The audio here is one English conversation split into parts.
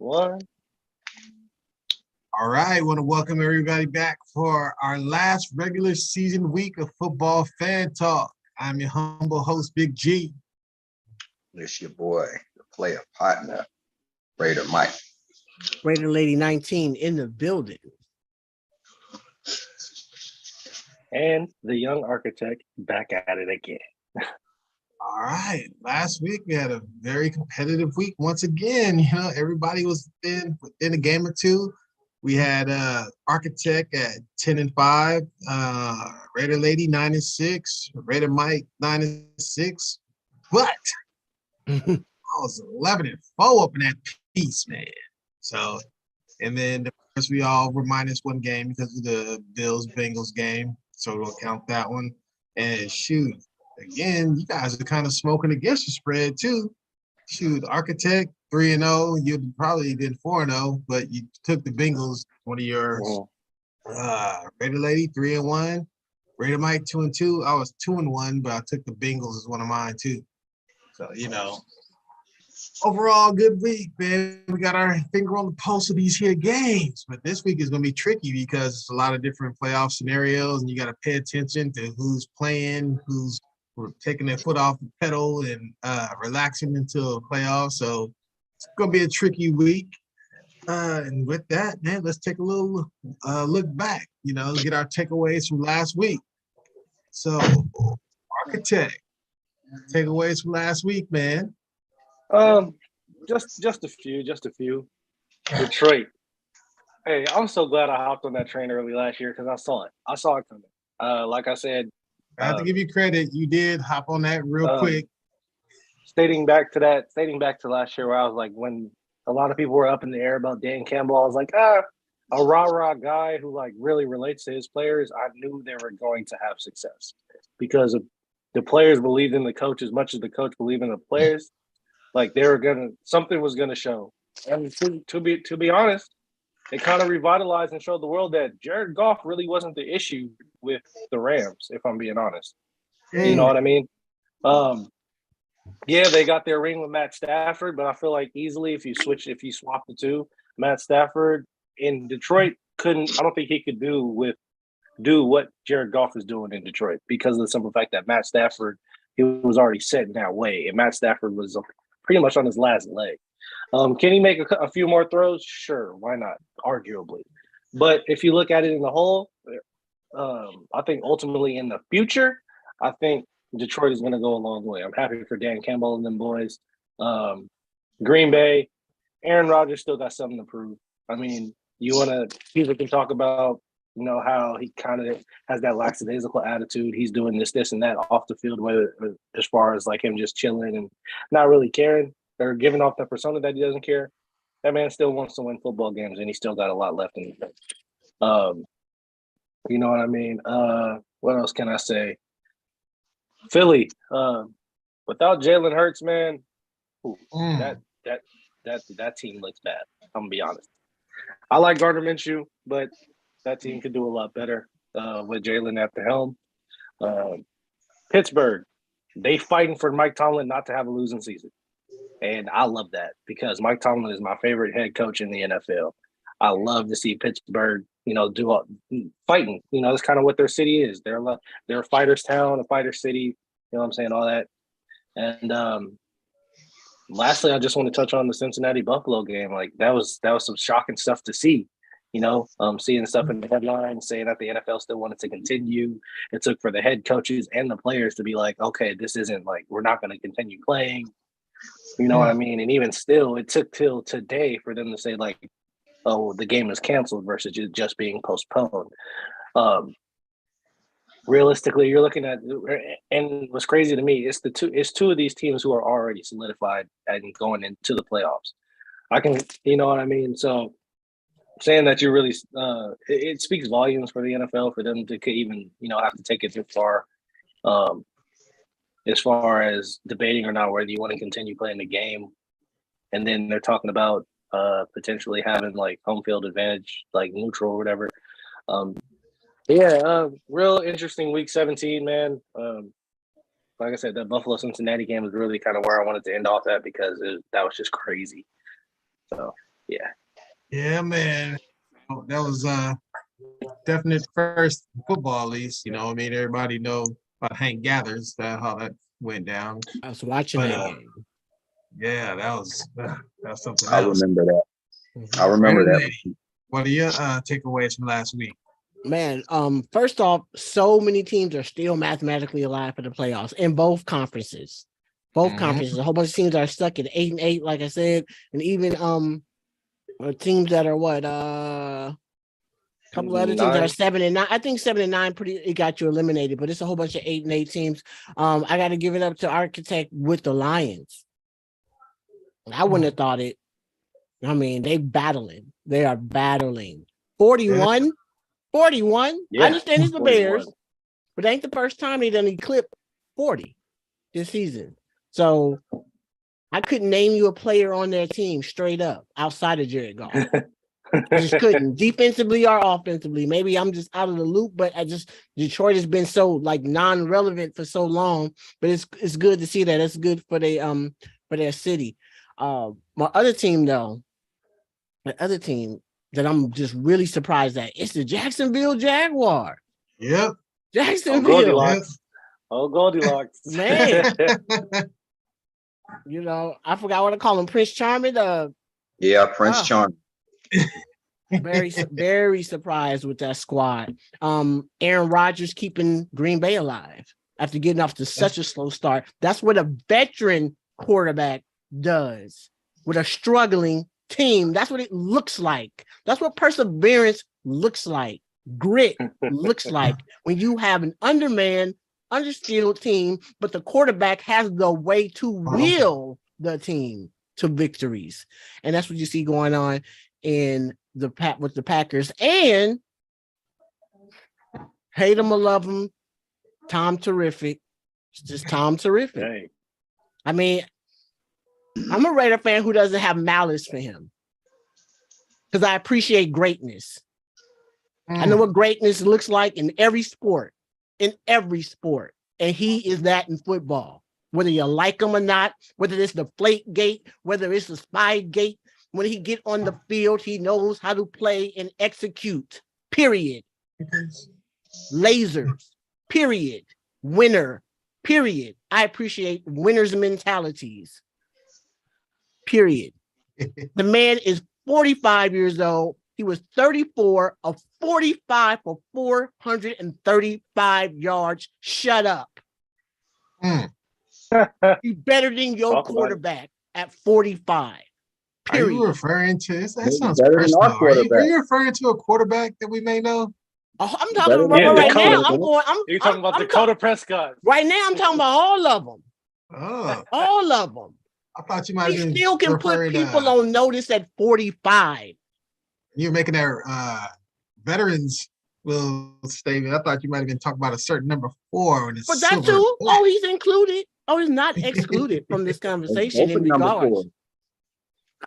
One. All right, I want to welcome everybody back for our last regular season week of Football Fan Talk. I'm your humble host, Big G. It's your boy, the player partner, Raider Mike. Raider Lady 19 in the building. And the young architect back at it again. All right, last week we had a very competitive week once again. Everybody was within a game or two. We had Architect at 10-5, Raider Lady 9-6, Raider Mike 9-6. But I was 11-4 up in that piece, man. So, and then of course we all were minus one game because of the Bills-Bengals game. So we'll count that one. And shoot, again, you guys are kind of smoking against the spread too. Shoot, Architect 3-0. You probably did 4-0, but you took the Bengals. One of yours. Raider Lady 3-1. Raider Mike 2-2. I was 2-1, but I took the Bengals as one of mine too. So overall good week, man. We got our finger on the pulse of these here games, but this week is going to be tricky because it's a lot of different playoff scenarios, and you got to pay attention to who's playing, who's taking their foot off the pedal and relaxing until playoffs. So it's going to be a tricky week. And with that, man, let's take a little look back, get our takeaways from last week. So, Architect, takeaways from last week, man. Just a few. Detroit. Hey, I'm so glad I hopped on that train early last year because I saw it coming. Like I said, I have to give you credit. You did hop on that real quick. Stating back to last year where I was like, when a lot of people were up in the air about Dan Campbell, I was like, a rah-rah guy who like really relates to his players. I knew they were going to have success because of the players believed in the coach as much as the coach believed in the players. Like something was gonna show. And to be honest, it kind of revitalized and showed the world that Jared Goff really wasn't the issue with the Rams, if I'm being honest. You know what I mean? Yeah, they got their ring with Matt Stafford, but I feel like easily if you swap the two, Matt Stafford in Detroit I don't think he could do what Jared Goff is doing in Detroit because of the simple fact that Matt Stafford, he was already set in that way, and Matt Stafford was pretty much on his last leg. Can he make a few more throws? Sure, why not? Arguably. But if you look at it in the whole, I think ultimately in the future, I think Detroit is going to go a long way. I'm happy for Dan Campbell and them boys. Green Bay, Aaron Rodgers still got something to prove. I mean, people can talk about, how he kind of has that lackadaisical attitude. He's doing this, and that off the field, whether as far as like him just chilling and not really caring or giving off the persona that he doesn't care. That man still wants to win football games, and he still got a lot left in him. You know what I mean? What else can I say? Philly, without Jalen Hurts, man, that team looks bad. I'm gonna be honest. I like Gardner Minshew, but that team could do a lot better with Jalen at the helm. Pittsburgh, they fighting for Mike Tomlin not to have a losing season. And I love that because Mike Tomlin is my favorite head coach in the NFL. I love to see Pittsburgh, fighting. That's kind of what their city is. They're a fighter's town, a fighter city. You know what I'm saying? All that. And lastly, I just want to touch on the Cincinnati-Buffalo game. Like that was some shocking stuff to see. Seeing stuff in the headlines saying that the NFL still wanted to continue. It took for the head coaches and the players to be like, okay, this isn't like we're not going to continue playing. You know what I mean? And even still, it took till today for them to say like, oh, the game is canceled versus just being postponed. Realistically, you're looking at, and what's crazy to me, it's two of these teams who are already solidified and going into the playoffs. You know what I mean? So saying that you really, it speaks volumes for the NFL for them to even, have to take it too far. As far as debating or not whether you want to continue playing the game. And then they're talking about potentially having like home field advantage, like neutral or whatever. Real interesting week 17, man. Like I said, that Buffalo-Cincinnati game was really kind of where I wanted to end off at because that was just crazy. So, Yeah, man. That was definite first in football, at least. I mean, everybody know about Hank Gathers, how that went down. I was watching But that game. yeah, that was something I else. remember that. Mhm. I remember Brandon, that. lady, what are your takeaways from last week? Man, first off, so many teams are still mathematically alive for the playoffs in both conferences. Both Mhm. conferences, a whole bunch of teams are stuck at 8-8, like I said, and even teams that are what couple of other teams that are 7-9. I think 7-9 it got you eliminated, but it's a whole bunch of 8-8 teams. I got to give it up to Architect with the Lions. I wouldn't have thought it. I mean, they are battling. 41. 41. Yeah, I understand it's the 41. Bears, but it ain't the first time they done eclipsed 40 this season. So I couldn't name you a player on their team straight up outside of Jared Goff. I just couldn't, defensively or offensively. Maybe I'm just out of the loop, but Detroit has been so non-relevant for so long. But it's good to see that. It's good for their city. My other team that I'm just really surprised at, it's the Jacksonville Jaguar. Yep. Jacksonville. Goldilocks. Oh, Goldilocks. Man. I forgot what I call him. Prince Charming. Yeah, Prince Charming. Very, very surprised with that squad. Aaron Rodgers keeping Green Bay alive after getting off to such a slow start. That's what a veteran quarterback does with a struggling team. That's what it looks like. That's what perseverance looks like. Grit looks like when you have an undermanned, underskilled team, but the quarterback has the way to will the team to victories. And that's what you see going on with the Packers. And hate them or love them, Tom Terrific. It's just Tom Terrific. Hey. I mean, I'm a Raider fan who doesn't have malice for him because I appreciate greatness. I know what greatness looks like in every sport, and he is that in football. Whether you like him or not, whether it's the flake gate, whether it's the spy gate, when he get on the field, he knows how to play and execute, period. Lasers, period. Winner, period. I appreciate winners' mentalities, period. The man is 45 years old. He was 34 of 45 for 435 yards. Shut up. He's better than your quarterback at 45. Period. Are you referring to that? Sounds better than our personal. Are quarterback. you referring to a quarterback that we may know? Oh, I'm talking about Yeah, right Dakota. now. You're talking about Dakota Prescott. Right now, I'm talking about all of them. Oh, All of them. I thought you might He have been still can put people on notice at 45. You're making that veterans will statement. I thought you might have been talking about a certain number 4. When it's But that too. Oh, he's included. Oh, he's not excluded from this conversation in regards.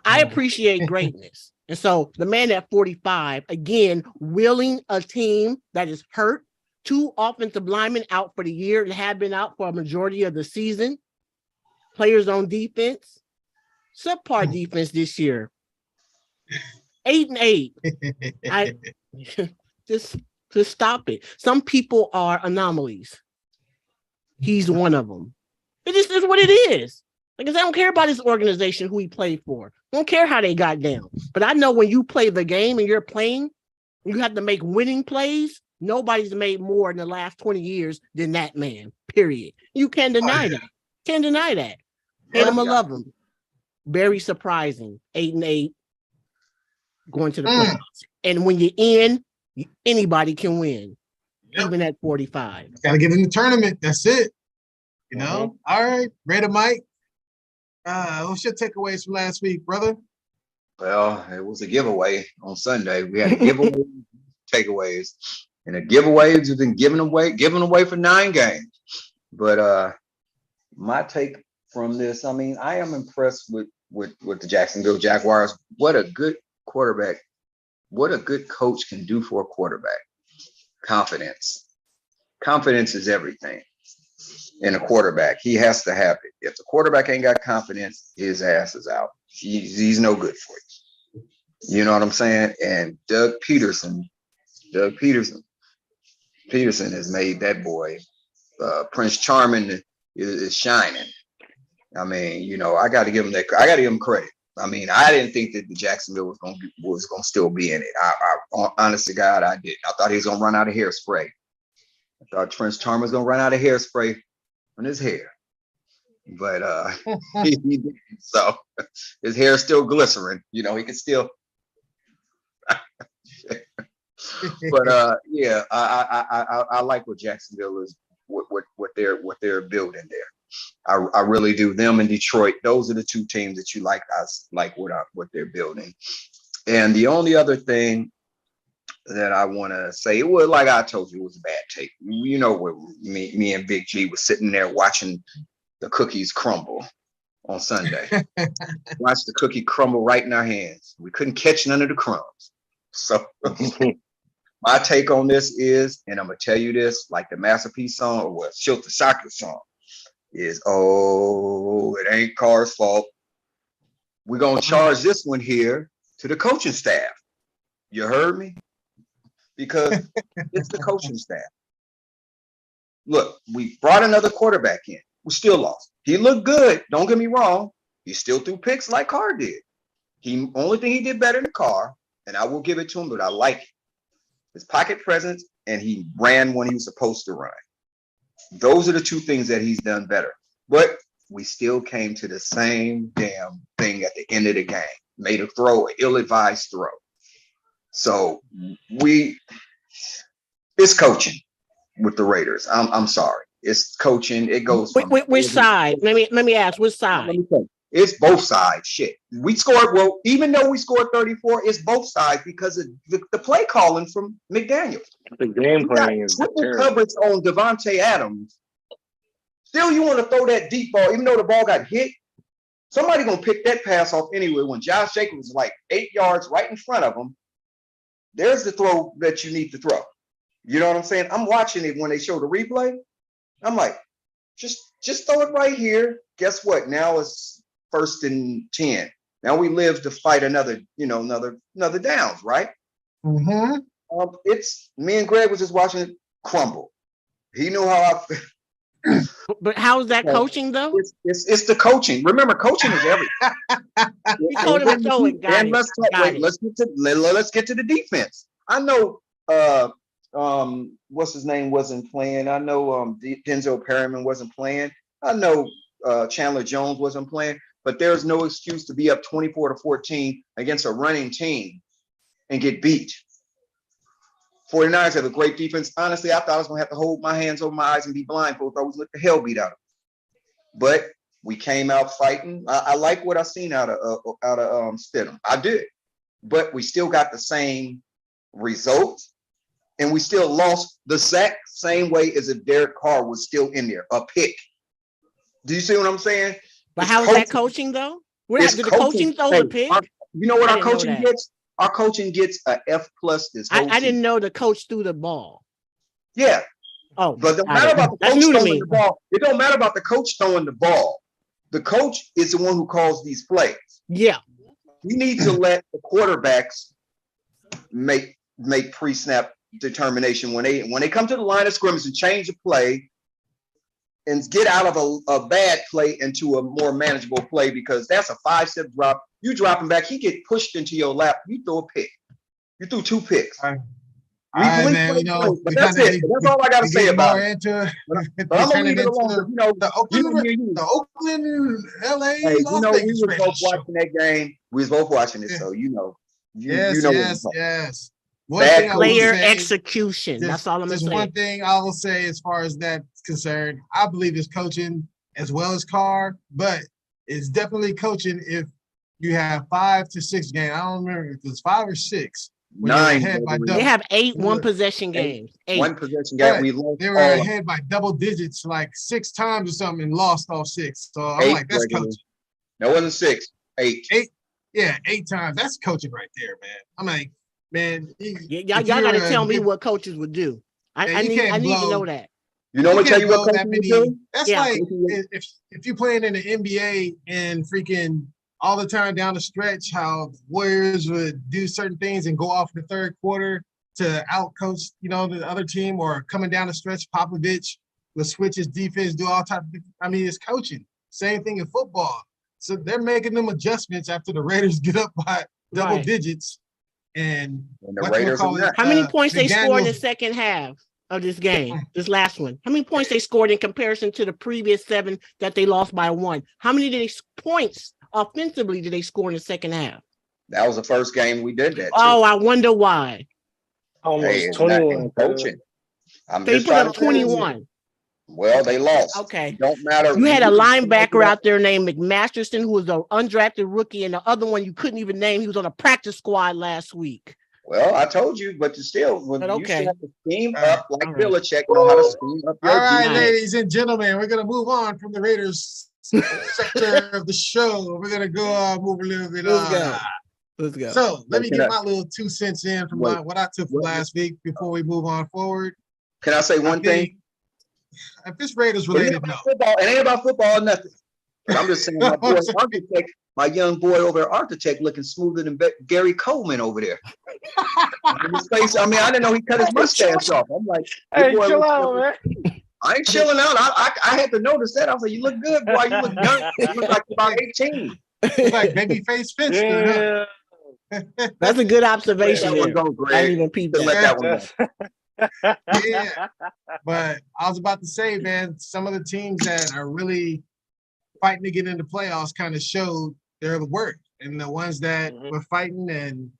I appreciate greatness. And so the man at 45, again, willing a team that is hurt, 2 offensive linemen out for the year and have been out for a majority of the season. Players on defense, subpar defense this year. 8-8. I just stop it. Some people are anomalies. He's one of them. It just is what it is. Like I said, I don't care about his organization, who he played for. I don't care how they got down. But I know when you play the game and you're playing, you have to make winning plays. Nobody's made more in the last 20 years than that man, period. You can't deny that. Can't deny that. Hate him or love him. Very surprising. 8-8 going to the playoffs. And when you're in, anybody can win, even at 45. Gotta get in the tournament. That's it. You know? All right. Raider Mike. What's your takeaways from last week, brother? Well, it was a giveaway on Sunday. We had a giveaway takeaways. And the giveaways have been given away for 9 games. But my take from this, I mean, I am impressed with the Jacksonville Jaguars. What a good quarterback, what a good coach can do for a quarterback. Confidence is everything in a quarterback. He has to have it. If the quarterback ain't got confidence, his ass is out. He's no good for you. You know what I'm saying? And Doug Peterson has made that boy. Prince Charming is shining. I mean, I got to give him that. I got to give him credit. I mean, I didn't think that the Jacksonville was gonna still be in it. I honest to God, I did. I thought he was gonna run out of hairspray. I thought Prince Charming was gonna run out of hairspray on his hair, but he didn't. So his hair is still glycerin. He can still. But yeah, I like what Jacksonville is, what they're building there. I really do. Them and Detroit, those are the two teams that you like. I like what they're building. And the only other thing that I want to say, it was like I told you, it was a bad take. Where me and Big G was sitting there watching the cookies crumble on Sunday. Watch the cookie crumble right in our hands. We couldn't catch none of the crumbs. So my take on this is, and I'm gonna tell you this, like the Masterpiece song or what Shilta Shaka song. Is it ain't Carr's fault. We're gonna charge this one here to the coaching staff. You heard me? Because it's the coaching staff. Look, we brought another quarterback in. We still lost. He looked good. Don't get me wrong. He still threw picks like Carr did. Only thing he did better than Carr, and I will give it to him, but I like it. His pocket presence, and he ran when he was supposed to run. Those are the two things that he's done better. But we still came to the same damn thing at the end of the game. Made a throw, an ill-advised throw. So it's coaching with the Raiders. I'm sorry. It's coaching. It goes. Which side? Let me ask. Which side? It's both sides. Shit. We scored. Well, even though we scored 34, it's both sides because of the play calling from McDaniel. The game planning is triple coverage on Devontae Adams. Still, you want to throw that deep ball, even though the ball got hit. Somebody gonna pick that pass off anyway. When Josh Jacobs was like 8 yards right in front of him, there's the throw that you need to throw. You know what I'm saying? I'm watching it when they show the replay. I'm like, just throw it right here. Guess what? Now it's 1st and 10. Now we live to fight another downs, right? Mm-hmm. It's me and Greg was just watching it crumble. He knew how I feel. But how is that coaching though? It's the coaching. Remember, coaching is everything. He told him to throw it. Let's get to the defense. I know what's his name wasn't playing. I know Denzel Perryman wasn't playing. I know Chandler Jones wasn't playing. But there's no excuse to be up 24-14 against a running team and get beat. 49ers have a great defense. Honestly, I thought I was going to have to hold my hands over my eyes and be blindfolded. I was let the hell beat out of them. But we came out fighting. I like what I seen out of Stidham. I did. But we still got the same results. And we still lost the exact same way as if Derek Carr was still in there, a pick. Do you see what I'm saying? But how is that coaching though? Did the coaching throw the pick? You know what our coaching gets? Our coaching gets a F+ this whole I didn't know the coach threw the ball. Yeah. Oh, but it don't matter about the coach throwing the ball. It don't matter about the coach throwing the ball. The coach is the one who calls these plays. Yeah. We need to let the quarterbacks make pre-snap determination when they come to the line of scrimmage and change the play and get out of a bad play into a more manageable play, because that's a 5-step drop. You dropping back, he get pushed into your lap. You throw a pick. You threw 2 picks. All right, man. But that's it. That's all I got to say about it. But I'm gonna leave it alone. The Oakland, LA. Hey, we were both watching that game. We was both watching it, so yes. Bad player execution. That's all I'm going to say. One thing I will say as far as that's concerned, I believe it's coaching as well as Carr, but it's definitely coaching if you have 5 to 6 games. I don't remember if it's 5 or 6. 9. They have 8 one-possession games. 8. One possession game. They were ahead by double digits like 6 times or something and lost all 6. So I'm like, that's coaching. That wasn't 6. 8. 8. Yeah, 8 times. That's coaching right there, man. I'm like, man, y'all got to tell me what coaches would do. I need to know that. You know what? Tell you what coaches would do. That's like if you're playing in the NBA and freaking all the time down the stretch how Warriors would do certain things and go off in the third quarter to outcoach, the other team, or coming down the stretch, Popovich will switch his defense, do all types of, it's coaching. Same thing in football. So they're making them adjustments after the Raiders get up by double digits. And the Raiders are not. How many points they scored in the McDaniels- second half of this game, this last one? How many points they scored in comparison to the previous 7 that they lost by 1? How many points offensively did they score in the second half? That was the first game we did that. Too. Oh, I wonder why. Almost Hey, it's not 21. coaching. I'm They just put trying up to 21. Well, they lost. Okay. Don't matter. You had a linebacker out there named McMasterson, who was an undrafted rookie, and the other one you couldn't even name. He was on a practice squad last week. Well, I told you, but still, when But you okay. still have to scheme up like All right. Belichick know how to scheme up your All right, defense. ladies and gentlemen, we're going to move on from the Raiders sector of the show. We're going to go move a little bit Let's on. go. Let's go. So let me Can get I- my little 2 cents in from Wait. what I took from Wait. last week before we move on forward. Can I say I one thing? think if it's Raiders It ain't related, about no. football. It ain't about football or nothing. But I'm just saying, my boy Architect, my young boy over at Architect, looking smoother than Gary Coleman over there. His face, I didn't know he cut his mustache off. I'm like, Hey, your boy chill looks out, good. man. I ain't chilling out. I had to notice that. I was like, you look good, boy. You look young. You look like you're about 18. It's like babyface Finster. Yeah. That's a good Let observation. that one There. go, I didn't Greg. even peep Let that. that one go. Huh? Yeah. But I was about to say, man, some of the teams that are really fighting to get into playoffs kind of showed their work. And the ones that Mhm. were fighting and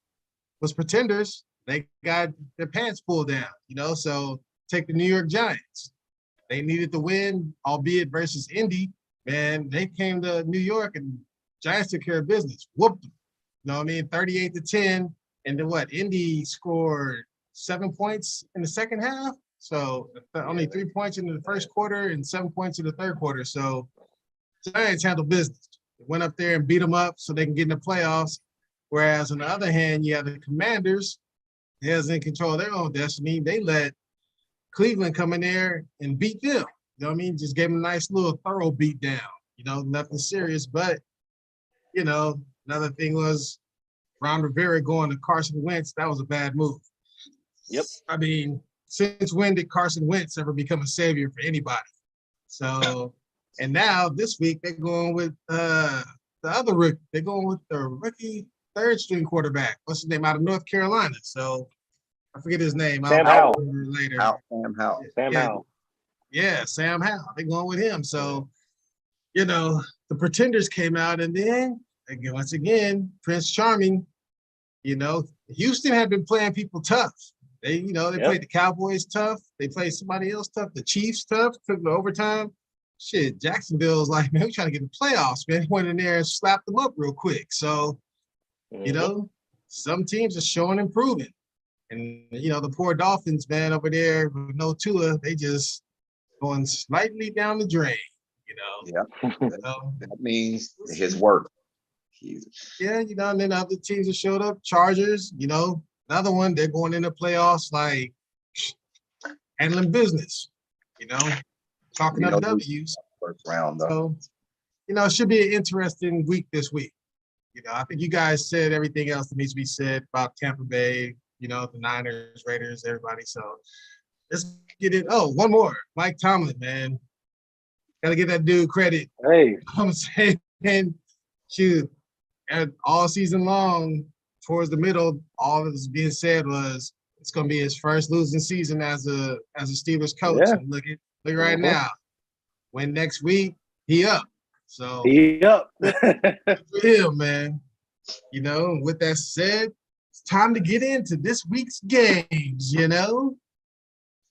was pretenders, they got their pants pulled down, So take the New York Giants. They needed to win, albeit versus Indy. Man, they came to New York and Giants took care of business. Whooped them. 38-10. And then what? Indy scored 7 points in the second half. So only 3 points in the first quarter and 7 points in the third quarter. So Giants handled business. They went up there and beat them up so they can get in the playoffs. Whereas on the other hand, you have the Commanders, they was in control of their own destiny. They let Cleveland come in there and beat them. Just gave them a nice little thorough beat down. Nothing serious. But, another thing was Ron Rivera going to Carson Wentz. That was a bad move. Yep. Since when did Carson Wentz ever become a savior for anybody? So, and now this week they're going with the other rookie. They're going with the rookie third string quarterback. What's his name? Out of North Carolina. So I forget his name. Sam I'll Howell. remember later. Sam Howell. Sam Yeah. Howell. Yeah, Sam Howell. They're going with him. So, the pretenders came out, and then again, once again, Prince Charming. Houston had been playing people tough. They played the Cowboys tough. They played somebody else tough. The Chiefs tough. Took the overtime. Shit, Jacksonville's like, man, we're trying to get the playoffs, man. He went in there and slapped them up real quick. So, some teams are showing improving. And, the poor Dolphins, man, over there with no Tua, they just going slightly down the drain, Yeah. So, That means his work. yeah, and then other teams that showed up, Chargers, another one, they're going into playoffs like handling business, talking up W's. First round, though. So, it should be an interesting week this week. I think you guys said everything else that needs to be said about Tampa Bay, the Niners, Raiders, everybody. So let's get it. Oh, one more. Mike Tomlin, man. Got to give that dude credit. Hey, I'm saying, shoot, all season long, towards the middle, all that was being said was it's going to be his first losing season as a Steelers coach. Yeah. And look right now. When next week, he up. So he up. good for him, man. With that said, it's time to get into this week's games,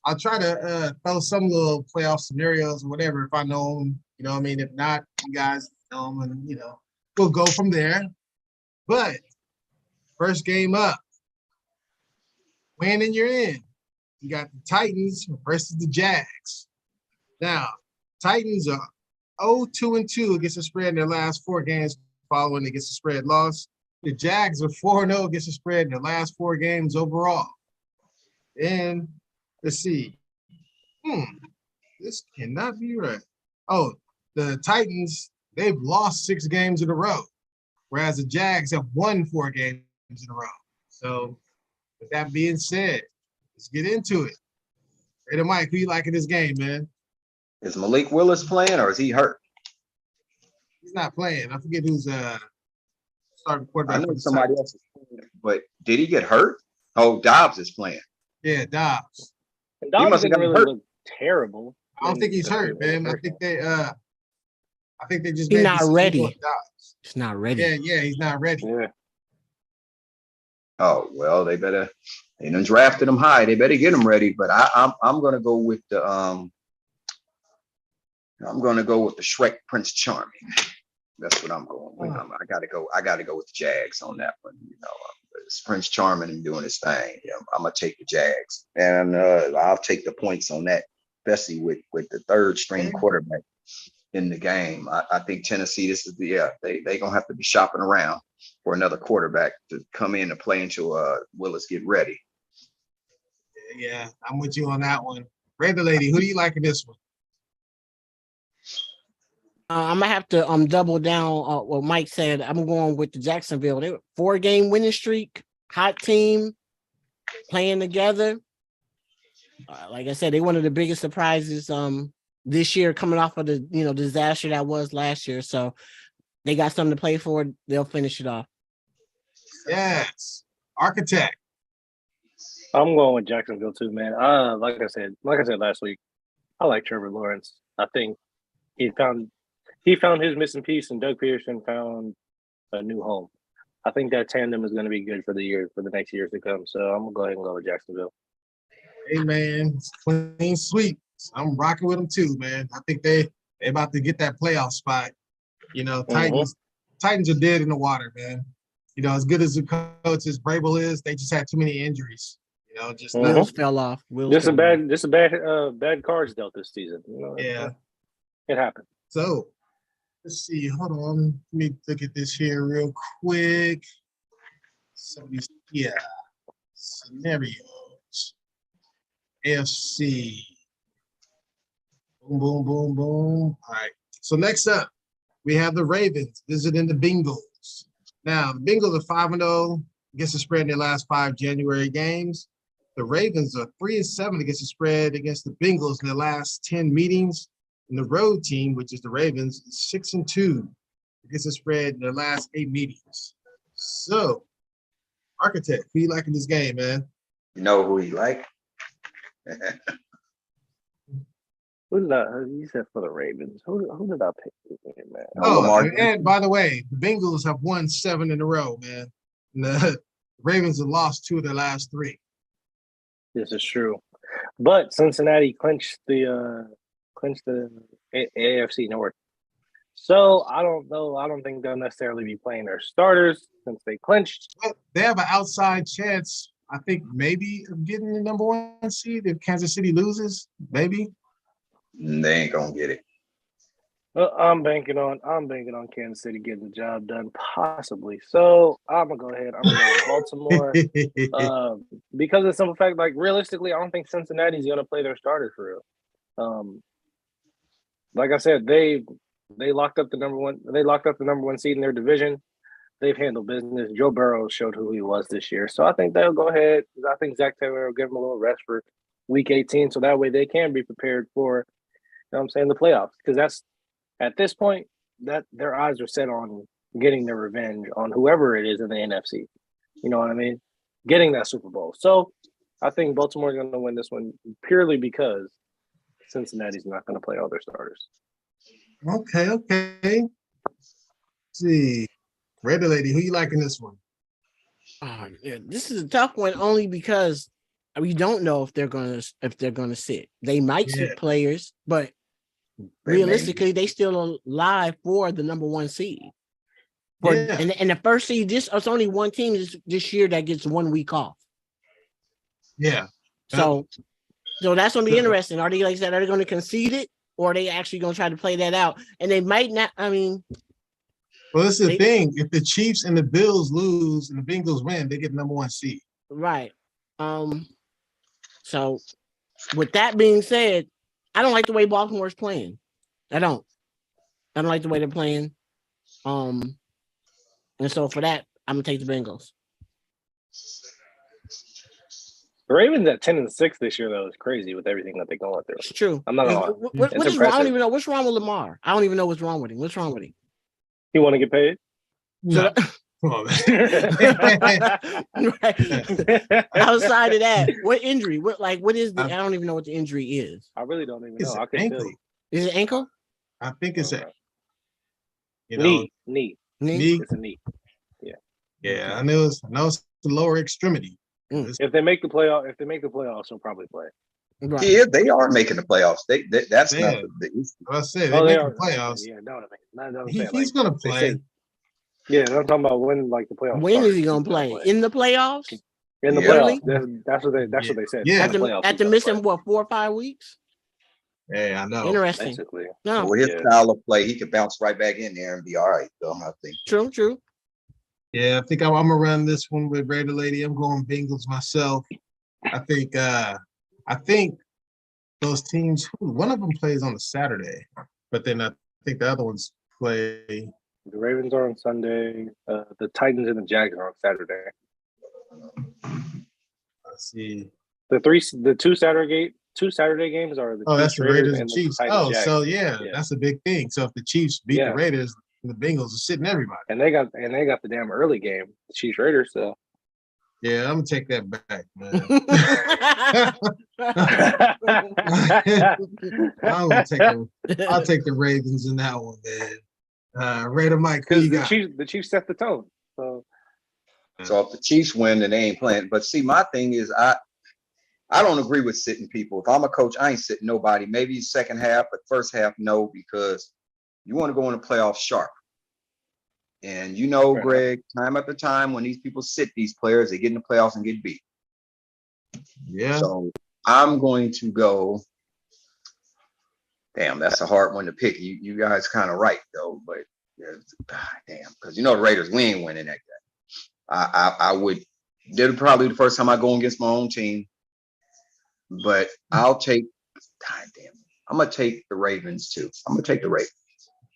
I'll try to throw some little playoff scenarios or whatever if I know them, If not, you guys know them and, we'll go from there. But first game up, win and you're in. You got the Titans versus the Jags. Now, Titans are 0-2-2 against the spread in their last 4 games following against the spread loss. The Jags are 4-0 against the spread in their last 4 games overall. And let's see. This cannot be right. Oh, the Titans, they've lost 6 games in a row. whereas the Jags have won 4 games in a row. So, with that being said, let's get into it. Raider Mike, who you like in this game, man? Is Malik Willis playing or is he hurt? He's not playing. I forget who's starting I quarterback know for the somebody Titans. else is playing, but did he get hurt? Oh, Dobbs is playing. Yeah, Dobbs. And He Dobbs must have didn't gotten really hurt. look terrible. I don't think he's hurt, in the man. I first think half. they just He's made not the decision ready. on Dobbs. It's not ready. Yeah, he's not ready. Yeah. Oh well, they done drafted him high. They better get him ready. But I'm gonna go with the Shrek Prince Charming. That's what I'm going with. I gotta go with the Jags on that one. It's Prince Charming and doing his thing. Yeah, I'm gonna take the Jags, and I'll take the points on that, especially with the third string quarterback in the game. I think Tennessee, they gonna have to be shopping around for another quarterback to come in and play until Willis get ready. Yeah, I'm with you on that one. Raider Lady, who do you like in this one? I'm gonna have to double down on what Mike said. I'm going with the Jacksonville. They were 4-game winning streak, hot team, playing together. Like I said, they one of the biggest surprises this year, coming off of the disaster that was last year. So they got something to play for. They'll finish it off. Yes, Architect. I'm going with Jacksonville too, man. Like I said last week, I like Trevor Lawrence. I think he found his missing piece, and Doug Peterson found a new home. I think that tandem is going to be good for the next years to come. So I'm gonna go ahead and go with Jacksonville. Hey man, it's clean sweep. I'm rocking with them too, man. I think they about to get that playoff spot. Titans are dead in the water, man. As good as the coach as Vrabel is, they just had too many injuries. Wheels fell off. Just a bad cards dealt this season. Yeah, it happened. So let's see. Hold on. Let me look at this here real quick. Scenarios. AFC. Boom, boom, boom, boom. All right. So next up, we have the Ravens visiting the Bengals. Now, the Bengals are 5-0 against the spread in their last 5 January games. The Ravens are 3-7 against the spread against the Bengals in their last 10 meetings. And the road team, which is the Ravens, is 6-2 against the spread in their last 8 meetings. So, Architect, who you like in this game, man? You know who he like? Who did you said for the Ravens? Who did I pick, man? And by the way, the Bengals have won 7 in a row, man. And the Ravens have lost 2 of their last 3. This is true, but Cincinnati clinched the AFC North. So I don't know. I don't think they'll necessarily be playing their starters since they clinched. Well, they have an outside chance, I think, maybe of getting the number 1 seed if Kansas City loses. Maybe. They ain't gonna get it. I'm banking on Kansas City getting the job done, possibly. So I'm gonna go ahead. I'm gonna go with Baltimore because of the simple fact, like realistically, I don't think Cincinnati's gonna play their starters for real. Like I said, they locked up the number one seed in their division. They've handled business. Joe Burrow showed who he was this year, so I think they'll go ahead. I think Zach Taylor will give them a little rest for Week 18, so that way they can be prepared for, the playoffs. Because that's at this point that their eyes are set on getting their revenge on whoever it is in the NFC. You know what I mean? Getting that Super Bowl. So I think Baltimore's going to win this one purely because Cincinnati's not going to play all their starters. Okay. Let's see. Raider Lady, who you like in this one? This is a tough one only because we don't know if they're gonna sit. They might sit players, but realistically, they still alive for the number 1 seed. And the first seed, it's only one team this year that gets 1 week off. Yeah. So that's gonna be interesting. Are they, like I said, are they going to concede it, or are they actually going to try to play that out? And they might not. I mean, well, this is the thing. If the Chiefs and the Bills lose and the Bengals win, they get number 1 seed. Right. So with that being said, I don't like the way Baltimore's playing. I don't like the way they're playing. And so for that, I'm gonna take the Bengals. The Ravens at 10-6 this year though is crazy with everything that they're going through. It's true. I'm not gonna lie. What It's is wrong? I don't impressive. even know what's wrong with Lamar. I don't even know what's wrong with him. What's wrong with him? You want to get paid? No, come on, man. Right. Outside of that, what injury? What is the? I don't even know what the injury is. I really don't even It's know. I an couldn't tell ankle. you. Is it ankle? I think it's a Knee. knee. It's a knee. Yeah, I know it's the lower extremity. If they make the playoffs, he'll probably play. Right. Yeah, they are making the playoffs. That's Yeah. not the issue. I said Oh, they they make are the playoffs. Yeah, no, I'm He's saying, gonna they play. say- yeah, I'm talking about when the playoffs. When start. is he gonna He's play? In the playoffs? In the Yeah. playoffs. That's what they said. Yeah. In the playoffs, After he's gonna missing play, 4 or 5 weeks? Yeah, I know. Interesting. basically. No, With his Yeah. style of play, he could bounce right back in there and be all right. So I think. true. Yeah, I think I'm gonna run this one with Raider Lady. I'm going Bengals myself. I think those teams. One of them plays on a Saturday, but then I think the other ones play. The Ravens are on Sunday. The Titans and the Jags are on Saturday. Let's see. The two Saturday games are the Oh, that's Chiefs, the Raiders and the Chiefs. Titans, Oh, Jags. so yeah, Yeah. that's a big thing. So if the Chiefs beat Yeah. the Raiders, the Bengals are sitting everybody. And they got the damn early game, the Chiefs Raiders. So Yeah, I'm gonna take that back, man. I'll take the Ravens in that one, man. Raider Mike, who because you the got? Chiefs set the tone. So So if the Chiefs win, then they ain't playing. But see, my thing is, I don't agree with sitting people. If I'm a coach, I ain't sitting nobody. Maybe second half, but first half, no, because you want to go in the playoffs sharp. And you know, Fair Greg, time after time, when these people sit these players, they get in the playoffs and get beat. Yeah, So I'm going to go. Damn, that's a hard one to pick. You guys kind of right though, but damn, because you know the Raiders, we ain't winning that game. I would. They're probably the first time I go against my own team, but I'll take. God damn, I'm gonna take the Ravens too. I'm gonna take the Ravens.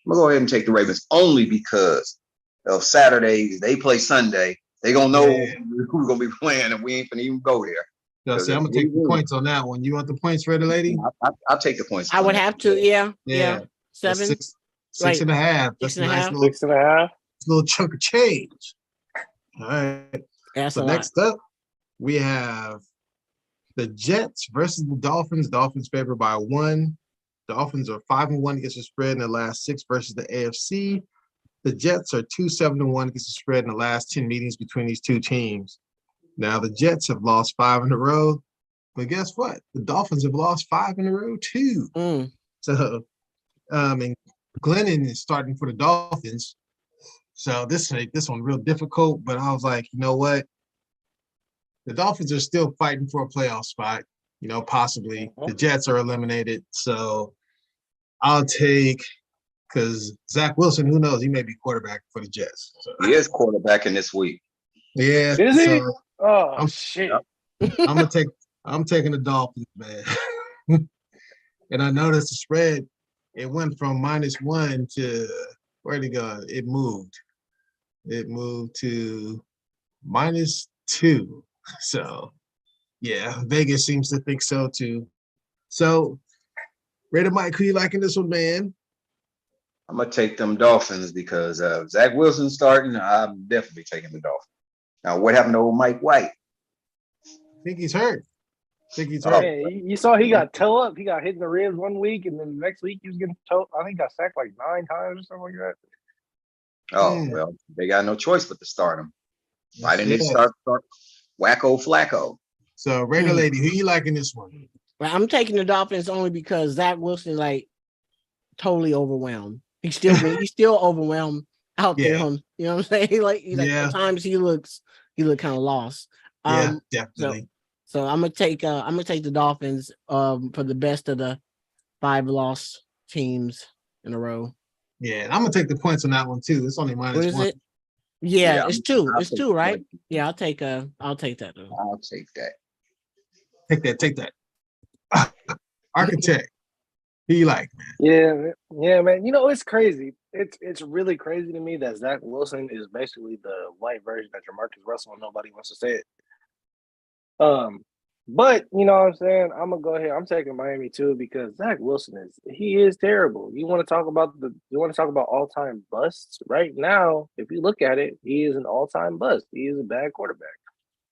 I'm gonna go ahead and take the Ravens only because of Saturday. They play Sunday. They gonna know who's gonna be playing, and we ain't gonna even go there. so see, I'm gonna take the points on that one. You want the points, Raider Lady? I'll take the points. I would have to, yeah. That's 7. six Right. and a half. That's 6 a and a nice half. little 6.5. little chunk of change. All right. That's So a lot. next up, we have the Jets versus the Dolphins. Dolphins favored by 1. Dolphins are 5-1 against the spread in the last 6 versus the AFC. The Jets are 2-7-1 against the spread in the last 10 meetings between these two teams. Now the Jets have lost 5 in a row, but guess what? The Dolphins have lost 5 in a row too. Mm. So, and Glennon is starting for the Dolphins. So this one real difficult, but I was like, you know what? The Dolphins are still fighting for a playoff spot, possibly. The Jets are eliminated. So I'll take, because Zach Wilson, who knows, he may be quarterback for the Jets. So, He is quarterbacking this week. yeah. Is he? So Oh shit! I'm taking the Dolphins, man. And I noticed the spread, it went from -1 to where'd it go? It moved. It moved to -2. So yeah, Vegas seems to think so too. So Raider Mike, who you liking this one, man? I'm gonna take them Dolphins because Zach Wilson starting. I'm definitely taking the Dolphins. Now, what happened to old Mike White? I think he's hurt. Oh. Man, you saw he got toe up. He got hit in the ribs one week, and then the next week he was getting toe. I think he got sacked like 9 times or something like that. Oh, well, they got no choice but to start him. Why didn't he Yeah. start Wacko Flacco? So Raider Lady, who you liking this one? Well, I'm taking the Dolphins only because Zach Wilson, totally overwhelmed. He's still overwhelmed out there. Yeah. You know what I'm saying? Yeah. At times he look kind of lost. Yeah, definitely. So I'm gonna take the Dolphins for the best of the 5 lost teams in a row. Yeah, and I'm gonna take the points on that one too. It's only -1. What is it? Yeah, Yeah, it's 2. I'll It's take 2, the right? points. Yeah, I'll take that. Though. I'll take that. Take that. Architect. Who you like, man? Yeah, man. You know, it's crazy. It's really crazy to me that Zach Wilson is basically the white version of Jamarcus Russell, and nobody wants to say it. But you know what I'm saying? I'm gonna go ahead. I'm taking Miami too because Zach Wilson is terrible. You want to talk about all time busts right now? If you look at it, he is an all time bust. He is a bad quarterback.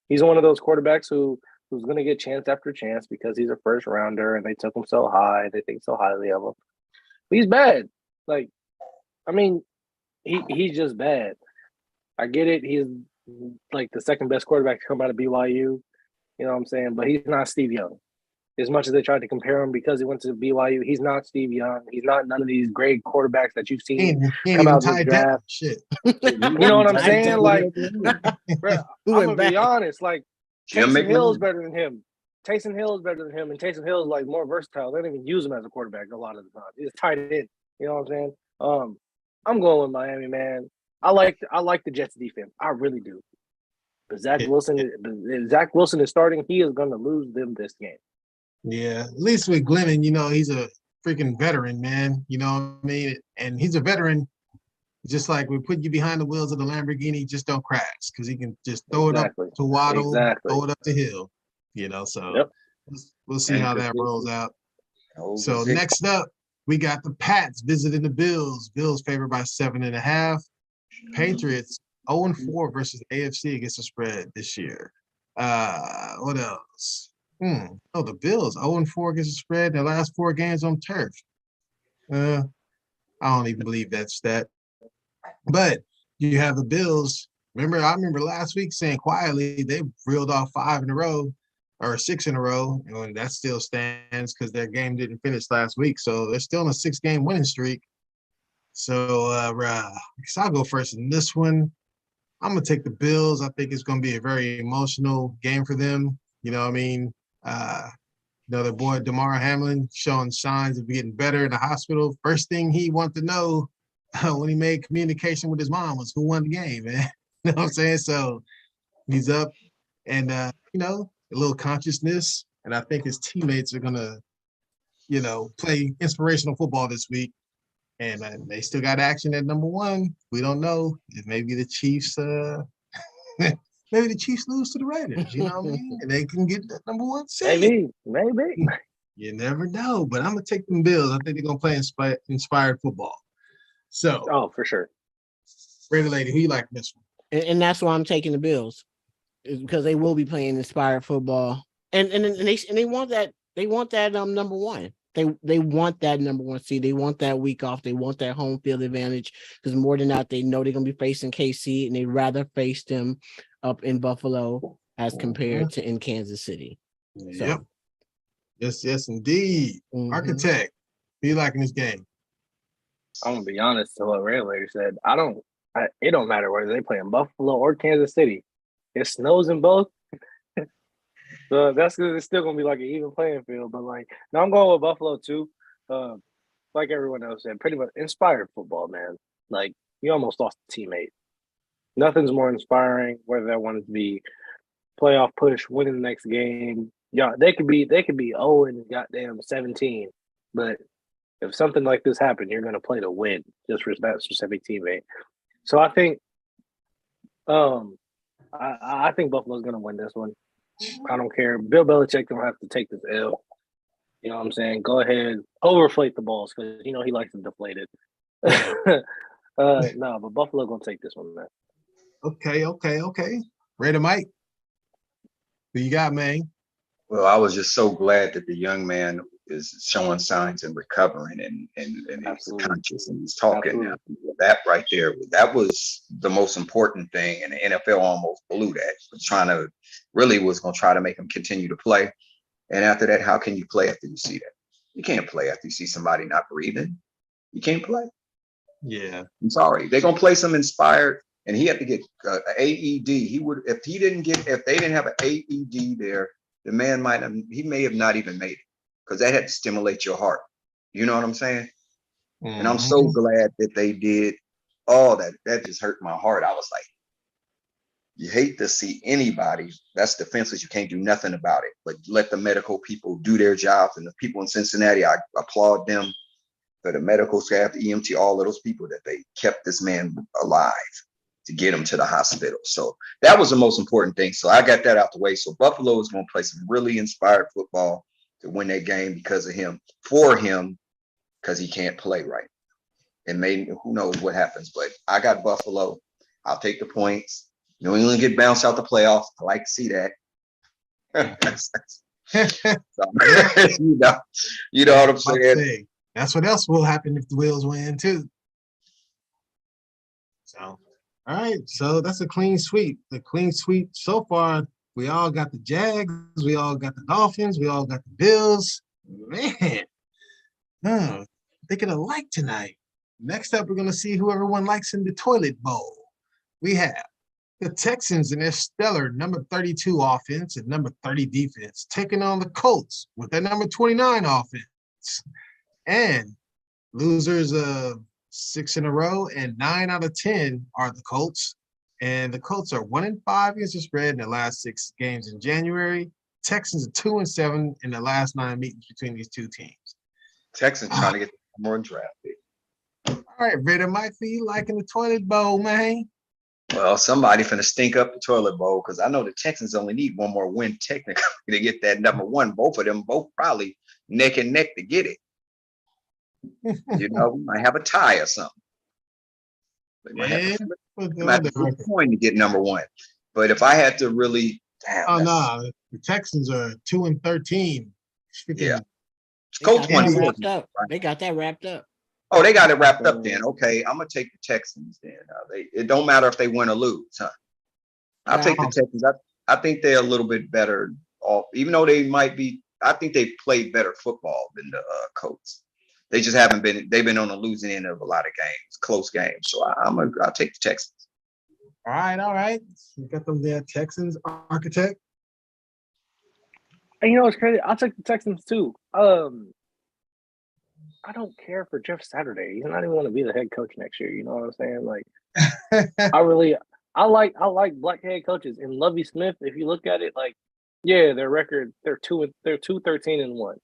He's one of those quarterbacks who's gonna get chance after chance because he's a first rounder and they took him so high. They think so highly of him. But he's bad. Like, I mean, he's just bad. I get it. He's like the second best quarterback to come out of BYU. You know what I'm saying? But he's not Steve Young. As much as they tried to compare him because he went to BYU, he's not Steve Young. He's not none of these great quarterbacks that you've seen He ain't come even out in the tied draft. down. Shit. You know what I'm saying? Like, bro, Who I'm went gonna be back? honest. Like, Jim Taysom Hill is McMahon. better than him. Taysom Hill is better than him, and Taysom Hill is like more versatile. They don't even use him as a quarterback a lot of the time. He's tight end. You know what I'm saying? I'm going with Miami, man. I like the Jets defense. I really do. But if Zach Wilson is starting, he is going to lose them this game. Yeah, at least with Glennon, you know, he's a freaking veteran, man. You know what I mean? And he's a veteran, just like we put you behind the wheels of the Lamborghini, just don't crash because he can just throw it up Exactly. to Waddle, Exactly. throw it up the hill. You know, so Yep. we'll see And how that consistent. rolls out. Over So 6. next up, we got the Pats visiting the Bills. Bills favored by 7.5. Patriots 0-4 versus AFC against the spread this year. What else? Oh, the Bills 0-4 against the spread. Their last 4 games on turf. I don't even believe that stat. But you have the Bills. I remember last week saying quietly they reeled off 5 in a row or 6 in a row, and that still stands because their game didn't finish last week. So they're still on a 6-game winning streak. So I guess I'll go first in this one. I'm gonna take the Bills. I think it's gonna be a very emotional game for them. You know what I mean? Their boy DeMar Hamlin showing signs of getting better in the hospital. First thing he wanted to know when he made communication with his mom was who won the game, man. You know what I'm saying? So he's up and you know, a little consciousness. And I think his teammates are gonna, you know, play inspirational football this week. And they still got action at number 1. We don't know if maybe the Chiefs, maybe the Chiefs lose to the Raiders. You know what I mean? And they can get that number 1 seed. Maybe. You never know. But I'm gonna take them Bills. I think they're gonna play inspired football. So, for sure. Raider lady, who you like this one? And that's why I'm taking the Bills, is because they will be playing inspired football, and they want that number 1. They want that number 1 seed. They want that week off. They want that home field advantage because more than not, they know they're gonna be facing KC, and they'd rather face them up in Buffalo as compared to in Kansas City. Yep. Yes, indeed. Architect, who you liking this game? I'm gonna be honest to what Ray Lady said. It don't matter whether they play in Buffalo or Kansas City. It snows in both. So that's because it's still gonna be like an even playing field. But like, now I'm going with Buffalo too. Like everyone else said, pretty much inspired football, man. Like you almost lost a teammate. Nothing's more inspiring, whether that wanted to be playoff push, winning the next game. Yeah, they could be 0 and goddamn 17. But if something like this happened, you're gonna play to win just for that specific teammate. So I think I think Buffalo's gonna win this one. I don't care. Bill Belichick don't have to take this L. You know what I'm saying? Go ahead, overflate the balls because you know he likes them deflated. No, but Buffalo gonna take this one, man. Okay. Raider Mike, who you got, man? Well, I was just so glad that the young man is showing signs and recovering and he's conscious and he's talking now. That right there, that was the most important thing. And the NFL almost blew that. Was going to try to make him continue to play. And after that, how can you play after you see that? You can't play after you see somebody not breathing. You can't play. Yeah. I'm sorry. They're going to play some inspired. And he had to get an AED. If they didn't have an AED there, the man may have not even made it because that had to stimulate your heart. You know what I'm saying? And I'm so glad that they did all that. That just hurt my heart. I was like, You hate to see anybody that's defenseless. You can't do nothing about it, but let the medical people do their jobs. And the people in Cincinnati, I applaud them for the medical staff, the EMT, all of those people that they kept this man alive to get him to the hospital. So that was the most important thing. So I got that out the way. So Buffalo is going to play some really inspired football to win that game because of him, for him, because he can't play right. And maybe who knows what happens, but I got Buffalo. I'll take the points. New England get bounced out the playoffs. I like to see that. So, you know what I'm saying? That's what else will happen if the Wheels win too. So, all right. So that's a clean sweep. The clean sweep so far. We all got the Jags. We all got the Dolphins. We all got the Bills. Man, thinking alike tonight. Next up, we're gonna see who everyone likes in the toilet bowl. We have the Texans and their stellar number 32 offense and number 30 defense taking on the Colts with their number 29 offense. And losers of 6 in a row and 9 out of 10 are the Colts. And the Colts are 1-5 against the spread in the last 6 games in January. Texans are 2-7 in the last 9 meetings between these two teams. Texans trying to get more draft pick. All right, Raider Mike, who you liking the toilet bowl, man? Well, somebody finna stink up the toilet bowl because I know the Texans only need one more win technically to get that number one. Both of them, both probably neck and neck to get it. You know, we might have a tie or something. We might have to flip a coin to get number one. But if I had to really, the Texans are 2-13. Yeah, Coach wrapped up. They got that wrapped up. Oh, they got it wrapped up then. Okay, I'm gonna take the Texans then. It don't matter if they win or lose, huh? I'll take the Texans. I think they're a little bit better off, even though they might be. I think they played better football than the Colts. They just haven't been. They've been on the losing end of a lot of games, close games. So I'll take the Texans. All right. We got them there, Texans architect. And you know what's crazy? I'll take the Texans too. I don't care for Jeff Saturday. He's not even going to be the head coach next year. You know what I'm saying? Like, I like black head coaches. And Lovie Smith, if you look at it, like, yeah, their record, they're 2-13-1.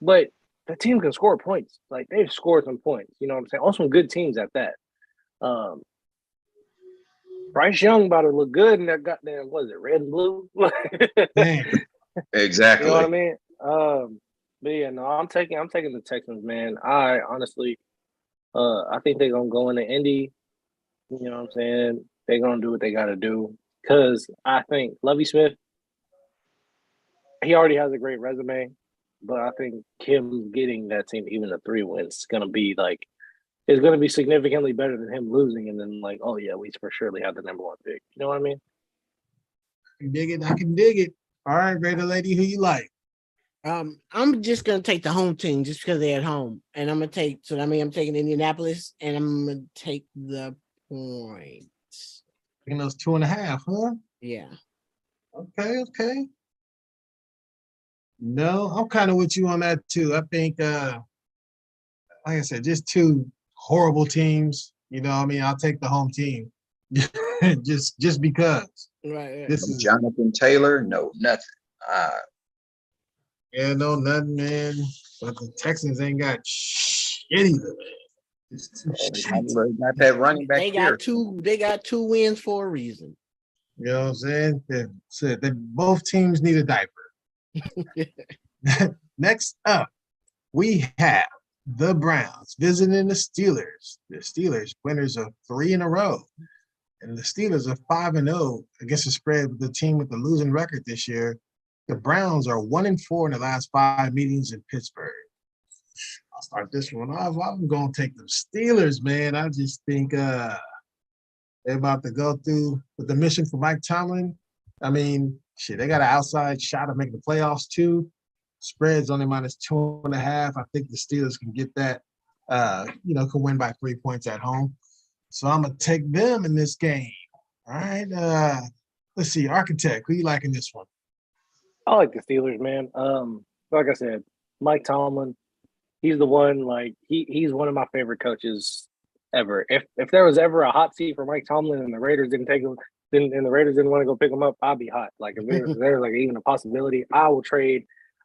But the team can score points. Like, they've scored some points. You know what I'm saying? On some good teams at that. Bryce Young about to look good in that goddamn, what is it, red and blue? Exactly. You know what I mean? But yeah, no, I'm taking the Texans, man. I honestly, I think they're gonna go into Indy. You know what I'm saying? They're gonna do what they gotta do. Cause I think Lovie Smith, he already has a great resume, but I think him getting that team even a 3 wins is gonna be significantly better than him losing and then like, oh yeah, we for surely have the number 1 pick. You know what I mean? I can dig it. All right, Raider lady, who you like? I'm just gonna take the home team just because they're at home, and I'm taking Indianapolis, and I'm gonna take the points. Taking those 2.5, huh? Yeah. Okay. No, I'm kind of with you on that too. I think, like I said, just 2 horrible teams. You know what I mean? I'll take the home team, just because. Right. This is Jonathan Taylor. No, nothing. Yeah, no, nothing, man. But the Texans ain't got shit either, man. They got that running back. They got 2 wins for a reason. You know what I'm saying? They both teams need a diaper. Next up, we have the Browns visiting the Steelers. The Steelers, winners of 3 in a row. And the Steelers are 5-0 against the spread with the team with the losing record this year. The Browns are 1-4 in the last 5 meetings in Pittsburgh. I'll start this one off. I'm going to take the Steelers, man. I just think they're about to go through with the mission for Mike Tomlin. I mean, shit, they got an outside shot of making the playoffs too. Spread's only -2.5. I think the Steelers can get that, can win by 3 points at home. So I'm going to take them in this game. All right. Let's see. Architect, who you liking this one? I like the Steelers, man. Like I said, Mike Tomlin, he's the one. Like he's one of my favorite coaches ever. If there was ever a hot seat for Mike Tomlin and the Raiders didn't take him, and the Raiders didn't want to go pick him up, I'd be hot. Like if there's like even a possibility, I will trade.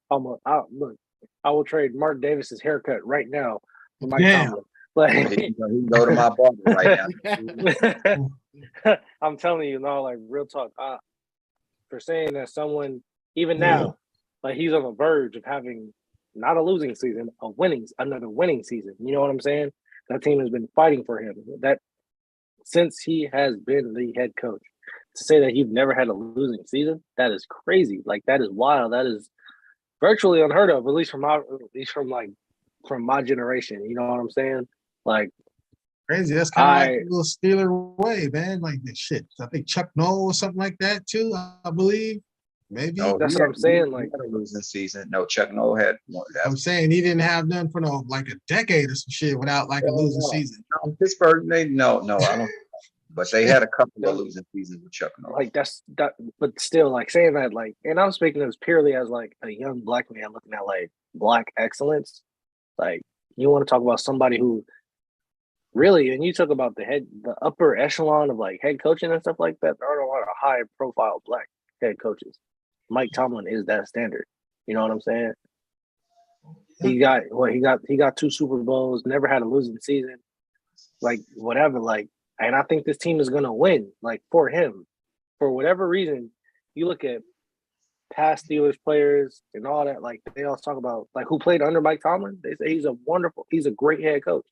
I will trade Mark Davis's haircut right now for Mike Damn. Tomlin. He can go to my barber right now. Like I'm telling you, no, like real talk. For saying that someone even now, like he's on the verge of having not a losing season, another winning season. You know what I'm saying? That team has been fighting for him. That since he has been the head coach, to say that he's never had a losing season, that is crazy. Like that is wild. That is virtually unheard of, at least from my generation. You know what I'm saying? Like Crazy. That's kind of like a little Steeler way, man. Like this shit. I think Chuck Noll or something like that too. I believe. Maybe. No, that's what I'm saying. Like a losing season. No, Chuck Noll had one. I'm saying he didn't have none for like a decade or some shit without like a losing season. No, Pittsburgh, no, I don't. But they had a couple of losing seasons with Chuck Noll. Like that, but still, like saying that, like, and I'm speaking this purely as like a young black man looking at like black excellence. Like you want to talk about somebody who really, and you talk about the upper echelon of like head coaching and stuff like that. There aren't a lot of high profile black head coaches. Mike Tomlin is that standard. You know what I'm saying? He got 2 Super Bowls, never had a losing season, like whatever, like. And I think this team is going to win, like, for him. For whatever reason, you look at past Steelers players and all that, like, they always talk about, like, who played under Mike Tomlin. They say he's a great head coach.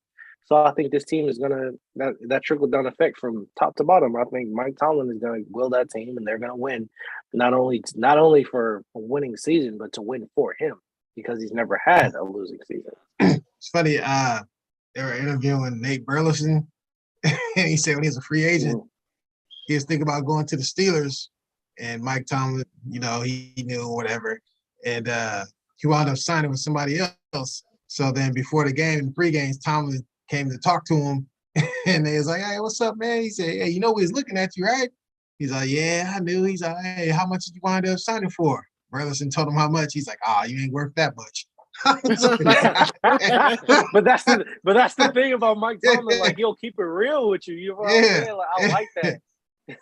So I think this team is going to, that trickle-down effect from top to bottom. I think Mike Tomlin is going to will that team, and they're going to win, not only for a winning season, but to win for him, because he's never had a losing season. It's funny, they were interviewing Nate Burleson, and he said when he was a free agent, he was thinking about going to the Steelers, and Mike Tomlin, you know, he knew whatever, and he wound up signing with somebody else. So then before the game, in the pregame, Tomlin came to talk to him, and they was like, "Hey, what's up, man?" He said, "Hey, you know we was looking at you, right?" He's like, "Yeah, I knew." He's like, "Hey, how much did you wind up signing for?" Burleson told him how much. He's like, you ain't worth that much." but that's the thing about Mike Tomlin. Like he'll keep it real with you. You know what I'm saying? Like, I like that.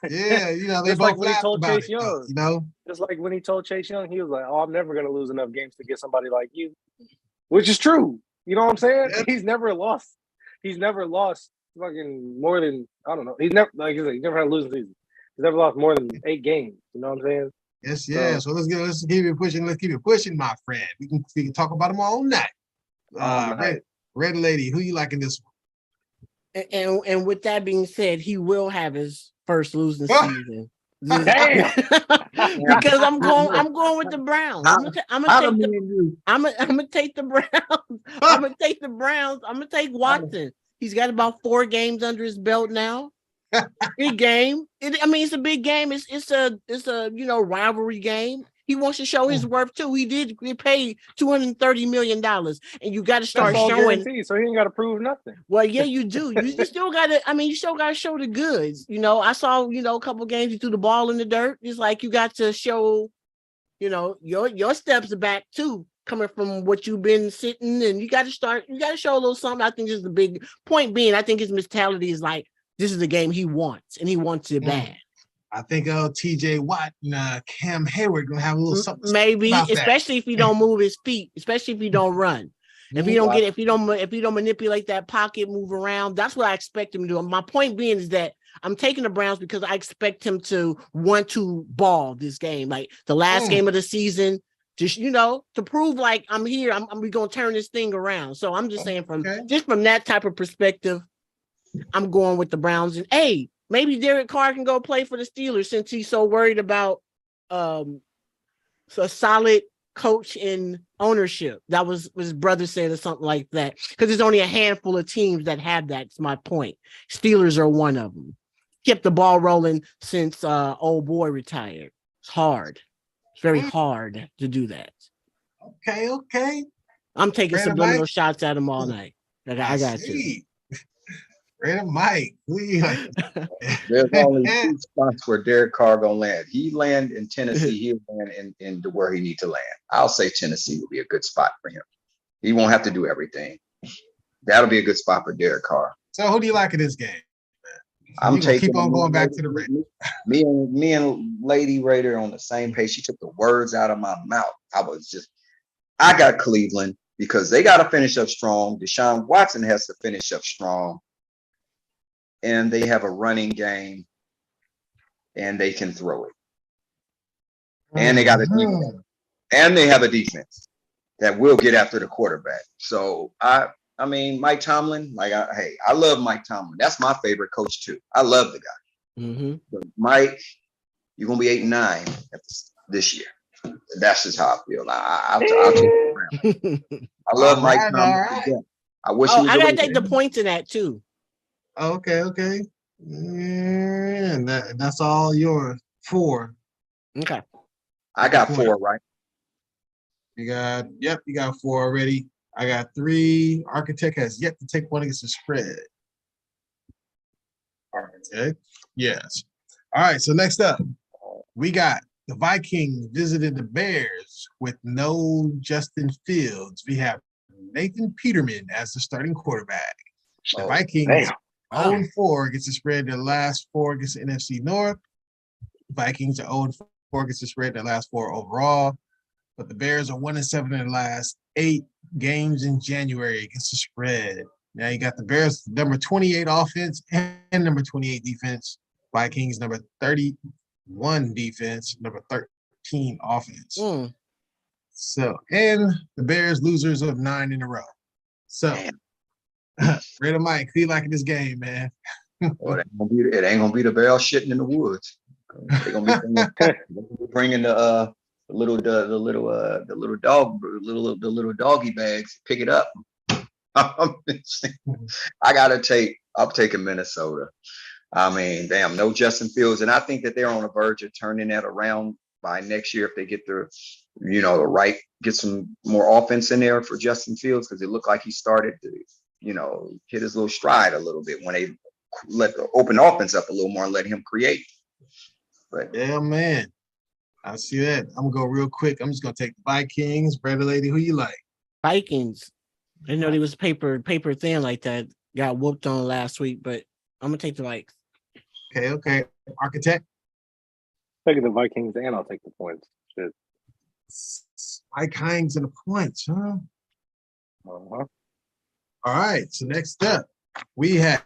Yeah, you know, they just both like when he told Chase Young. You know, just like when he told Chase Young, he was like, "Oh, I'm never gonna lose enough games to get somebody like you," which is true. You know what I'm saying? Yeah. He's never lost. He's never lost fucking more than I don't know. He's never like he never had a losing season. He's never lost more than 8 games. You know what I'm saying? Yes, yeah. So let's keep it pushing. Let's keep it pushing, my friend. We can talk about them all night. Red Lady, who you liking this one? And with that being said, he will have his first losing season. Damn. Because I'm going with the Browns. I'm gonna take the Browns. I'm gonna take the Browns. I'm gonna take Watson. He's got about 4 games under his belt now. Big game. It's a big game. It's a rivalry game. He wants to show his worth too. He did get paid $230 million, and you got to start showing. So he ain't got to prove nothing. Well, yeah, you do. You still got to. You still got to show the goods. You know, I saw a couple games you threw the ball in the dirt. It's like you got to show, your steps back too, coming from what you've been sitting, and you got to start. You got to show a little something. I think this is the big point. Being, I think his mentality is like, this is the game he wants, and he wants it bad. I think TJ Watt and Cam Hayward gonna have a little something. Maybe, especially if he don't move his feet, especially if he don't run. If he don't manipulate that pocket, move around, that's what I expect him to do. My point being is that I'm taking the Browns because I expect him to want to ball this game, like the last game of the season. Just to prove like I'm here, we're gonna turn this thing around. So I'm just saying from that type of perspective, I'm going with the Browns. And hey, maybe Derek Carr can go play for the Steelers since he's so worried about a solid coach in ownership. That was what his brother said or something like that. Because there's only a handful of teams that have that. It's my point. Steelers are one of them. Kept the ball rolling since old boy retired. It's hard. It's very hard to do that. Okay. I'm taking subliminal shots at him all night. I got you. Brandon Mike. There's only 2 spots where Derek Carr gonna land. He land in Tennessee. He'll land in where he need to land. I'll say Tennessee will be a good spot for him. He won't have to do everything. That'll be a good spot for Derek Carr. So who do you like in this game? I'm You gonna keep taking on going back to the Raiders. me and Lady Raider on the same page. She took the words out of my mouth. I got Cleveland because they got to finish up strong. Deshaun Watson has to finish up strong, and they have a running game, and they can throw it, and they got a defense, Mhm. and they have a defense that will get after the quarterback. So I mean, Mike Tomlin, I love Mike Tomlin. That's my favorite coach too. I love the guy. Mm-hmm. But Mike, you're gonna be 8-9 this year. That's just how I feel. I'll take it around. I All love Mike right, all Tomlin. right. Yeah. I wish he Oh, was I a gotta Raider. take the points in that too. Okay. And that's all yours. 4. Okay. I got 4, right? You got 4 already. I got 3. Architect has yet to take one against the spread. Architect, yes. All right, so next up, we got the Vikings visiting the Bears with no Justin Fields. We have Nathan Peterman as the starting quarterback. The Oh, Vikings damn. 0-4 against the spread their last 4 against the NFC North. Vikings are 0-4 against the spread their last 4 overall. But the Bears are 1-7 in their last 8 games in January against the spread. Now you got the Bears number 28 offense and number 28 defense. Vikings number 31 defense, number 13 offense. Mm. So, and the Bears losers of 9 in a row. So, Raider Mike, who you liking this game, man? well, it ain't gonna be the Bears shitting in the woods. They're gonna be bringing the little doggy bags, pick it up. I'm taking Minnesota. I mean, damn, no Justin Fields, and I think that they're on the verge of turning that around by next year if they get get some more offense in there for Justin Fields, because it looked like he started to, hit his little stride a little bit when they let the open offense up a little more and let him create. But Yeah, man. I see that. I'm gonna go real quick. I'm just gonna take the Vikings. Brother lady, who you like? Vikings. I didn't know they was paper thin like that. Got whooped on last week, but I'm gonna take the Vikes. Okay. Architect. Taking the Vikings, and I'll take the points. Shit. Mike Hines and the points, huh? Uh-huh. All right. So next up, we have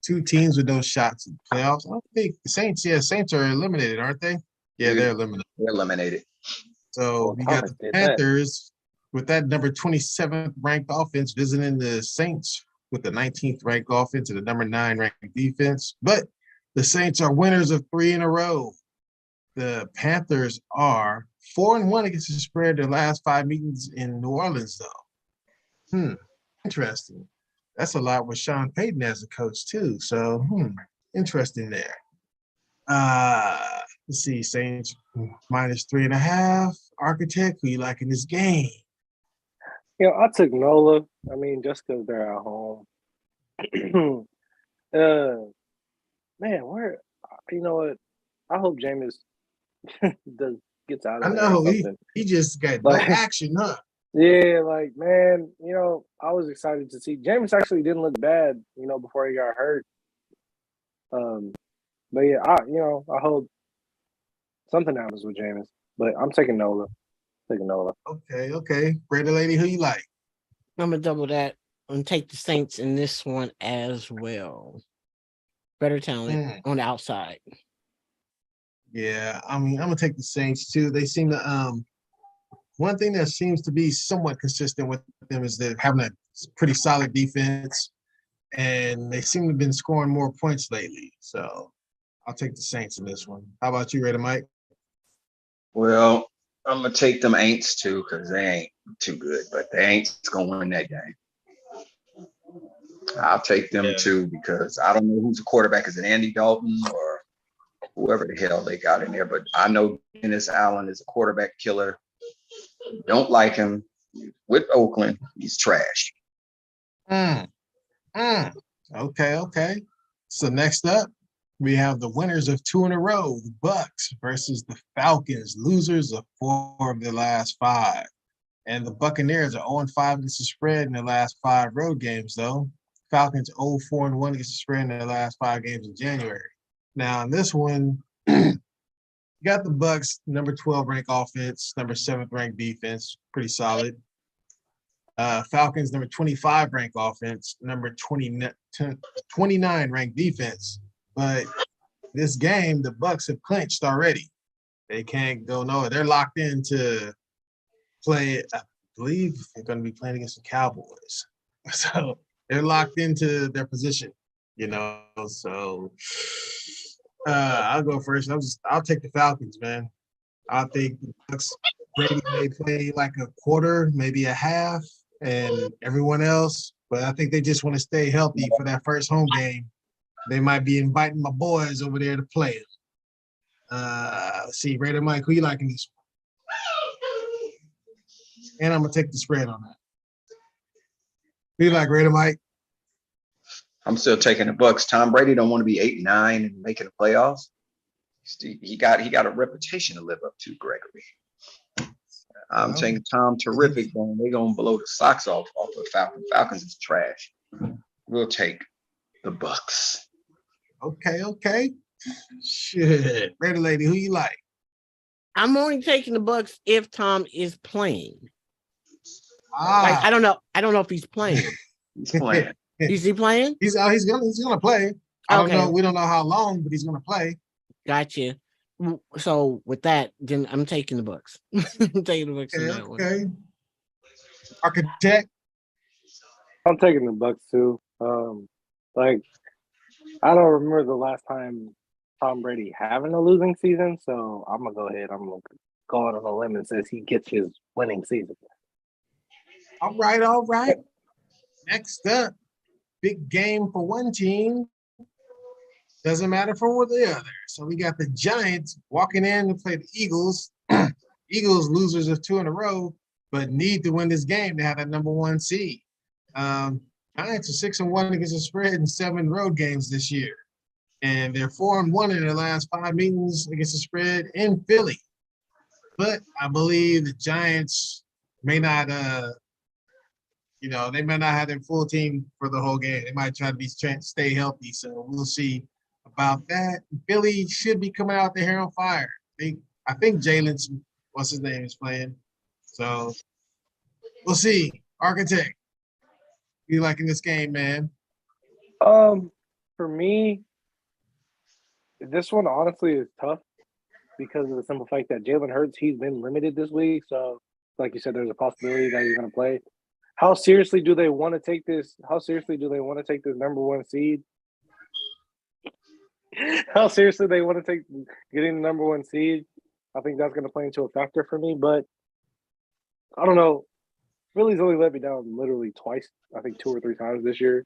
2 teams with no shots in the playoffs. I don't think the Saints. Yeah, Saints are eliminated, aren't they? Yeah, they're eliminated. they're eliminated. So Well, we got Thomas the did that. Panthers with that number 27th ranked offense visiting the Saints with the 19th ranked offense and the number 9 ranked defense. But the Saints are winners of 3 in a row. The Panthers are 4-1 against the spread their last 5 meetings in New Orleans, though. Interesting. That's a lot with Sean Payton as a coach, too. So, interesting there. Let's see, Saints minus 3.5. Architect, who you like in this game? I took Nola. I mean, just because they're at home. Man, where? You know what? I hope Jameis gets out I of there or know something. he just got no Like- action, huh? Yeah, like, man, I was excited to see Jameis actually didn't look bad, before he got hurt. But yeah, I hope something happens with Jameis. But I'm taking Nola. Okay. Brother lady, who you like? I'm gonna double that and take the Saints in this one as well. Better talent on the outside. Yeah, I mean, I'm gonna take the Saints too. They seem to one thing that seems to be somewhat consistent with them is that having a pretty solid defense, and they seem to have been scoring more points lately. So I'll take the Saints in this one. How about you, Raider Mike? Well, I'm gonna take them Aints too, because they ain't too good, but the Aints gonna win that game. I'll take them too, because I don't know who's the quarterback. Is it Andy Dalton or whoever the hell they got in there? But I know Dennis Allen is a quarterback killer. Don't like him. With Oakland, he's trash. Okay. So next up, we have the winners of 2 in a row, the Bucks versus the Falcons, losers of 4 of their last 5. And the Buccaneers are 0-5 against the spread in their last 5 road games, though. Falcons 0-4-1 against the spread in their last 5 games in January. Now, in this one, you got the Bucks, number 12 ranked offense, number 7th ranked defense, pretty solid. Falcons, number 25 ranked offense, number 29 ranked defense. But this game, the Bucks have clinched already. They can't go nowhere. They're locked in to play. I believe they're going to be playing against the Cowboys. So they're locked into their position, So I'll go first. I'll take the Falcons, man. I think the Bucks maybe they play like a quarter, maybe a half, and everyone else. But I think they just want to stay healthy for that first home game. They might be inviting my boys over there to play. Let's see, Raider Mike, who you liking this one? And I'm gonna take the spread on that. Who you like, Raider Mike? I'm still taking the Bucks. Tom Brady don't want to be 8-9 and making the playoffs. He got a reputation to live up to, Gregory. I'm taking Tom terrific, man. They're gonna blow the socks off of Falcons. Falcons is trash. We'll take the Bucks. Okay. Shit. Raider lady, who you like? I'm only taking the Bucks if Tom is playing. Ah, I don't know if he's playing. He's playing. Is he playing? he's gonna play. I don't know. We don't know how long, but he's gonna play. Gotcha. So with that, then I'm taking the Bucks. I'm taking the Bucks on that one. Okay. Architect. I'm taking the Bucks too. I don't remember the last time Tom Brady having a losing season, so I'm gonna go ahead. I'm gonna go out on a limb and says he gets his winning season. All right. Next up, big game for one team. Doesn't matter for the other. So we got the Giants walking in to play the Eagles. Eagles losers of 2 in a row, but need to win this game to have that number 1 seed. Giants are 6-1 against the spread in 7 road games this year. And they're 4-1 in their last 5 meetings against the spread in Philly. But I believe the Giants may not they may not have their full team for the whole game. They might try to stay healthy. So we'll see about that. Philly should be coming out there on fire. I think Jalen's, what's his name, is playing. So we'll see. Architect, you liking this game, man? For me, this one honestly is tough because of the simple fact that Jalen Hurts, he's been limited this week. So, like you said, there's a possibility that he's going to play. How seriously do they want to take this? How seriously do they want to take this number 1 seed? How seriously they want to take getting the number 1 seed? I think that's going to play into a factor for me. But I don't know. Philly's only let me down literally twice. I think 2 or 3 times this year.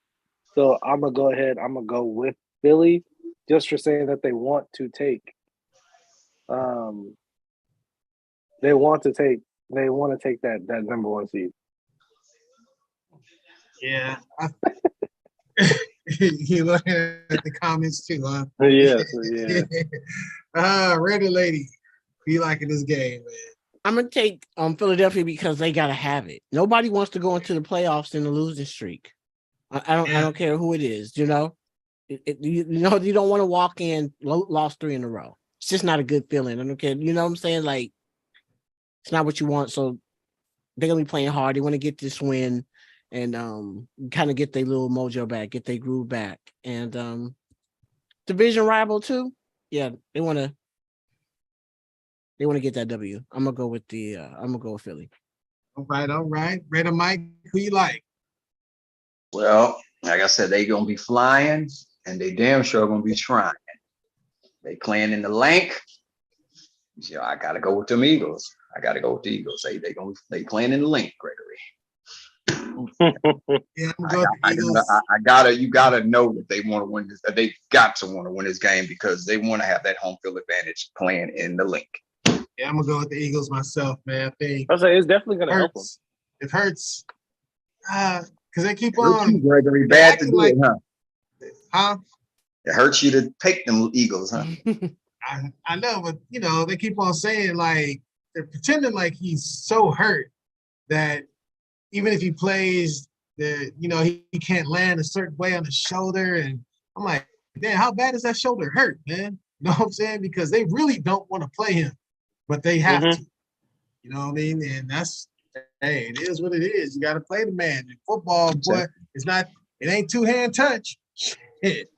So I'm gonna go ahead. I'm gonna go with Philly just for saying that they want to take. They want to take that number 1 seed. Yeah. You looking at the comments too, huh? Yeah. Raider lady, be liking this game, man. I'm gonna take Philadelphia because they gotta have it. Nobody wants to go into the playoffs in a losing streak. I don't care who it is. You don't want to walk in lost 3 in a row. It's just not a good feeling. I don't care. You know what I'm saying? Like it's not what you want. So they're gonna be playing hard. They want to get this win and kind of get their little mojo back, get their groove back, and division rival too. Yeah, they want to get that W. I'm gonna go with Philly. All right. Raider Mike, who you like? Well, like I said, they gonna be flying, and they damn sure gonna be trying. They playing in the link. I gotta go with them Eagles. I gotta go with the Eagles. They playing in the link, Gregory. Yeah, you gotta know that they want to win this. They got to want to win this game because they want to have that home field advantage playing in the link. Yeah, I'm gonna go with the Eagles myself, man. I think it's definitely gonna help them. It hurts. Because they keep Hurts on. you, Gregory, bad to do it, huh? Huh? It hurts you to take them Eagles, huh? I know, but they keep on saying like they're pretending like he's so hurt that even if he plays, he can't land a certain way on the shoulder. And I'm like, man, how bad does that shoulder hurt, man? You know what I'm saying? Because they really don't want to play him, but they have Mhm. to. You know what I mean? And hey, it is what it is. You got to play the man. In football, boy, it ain't two-hand touch. Shit.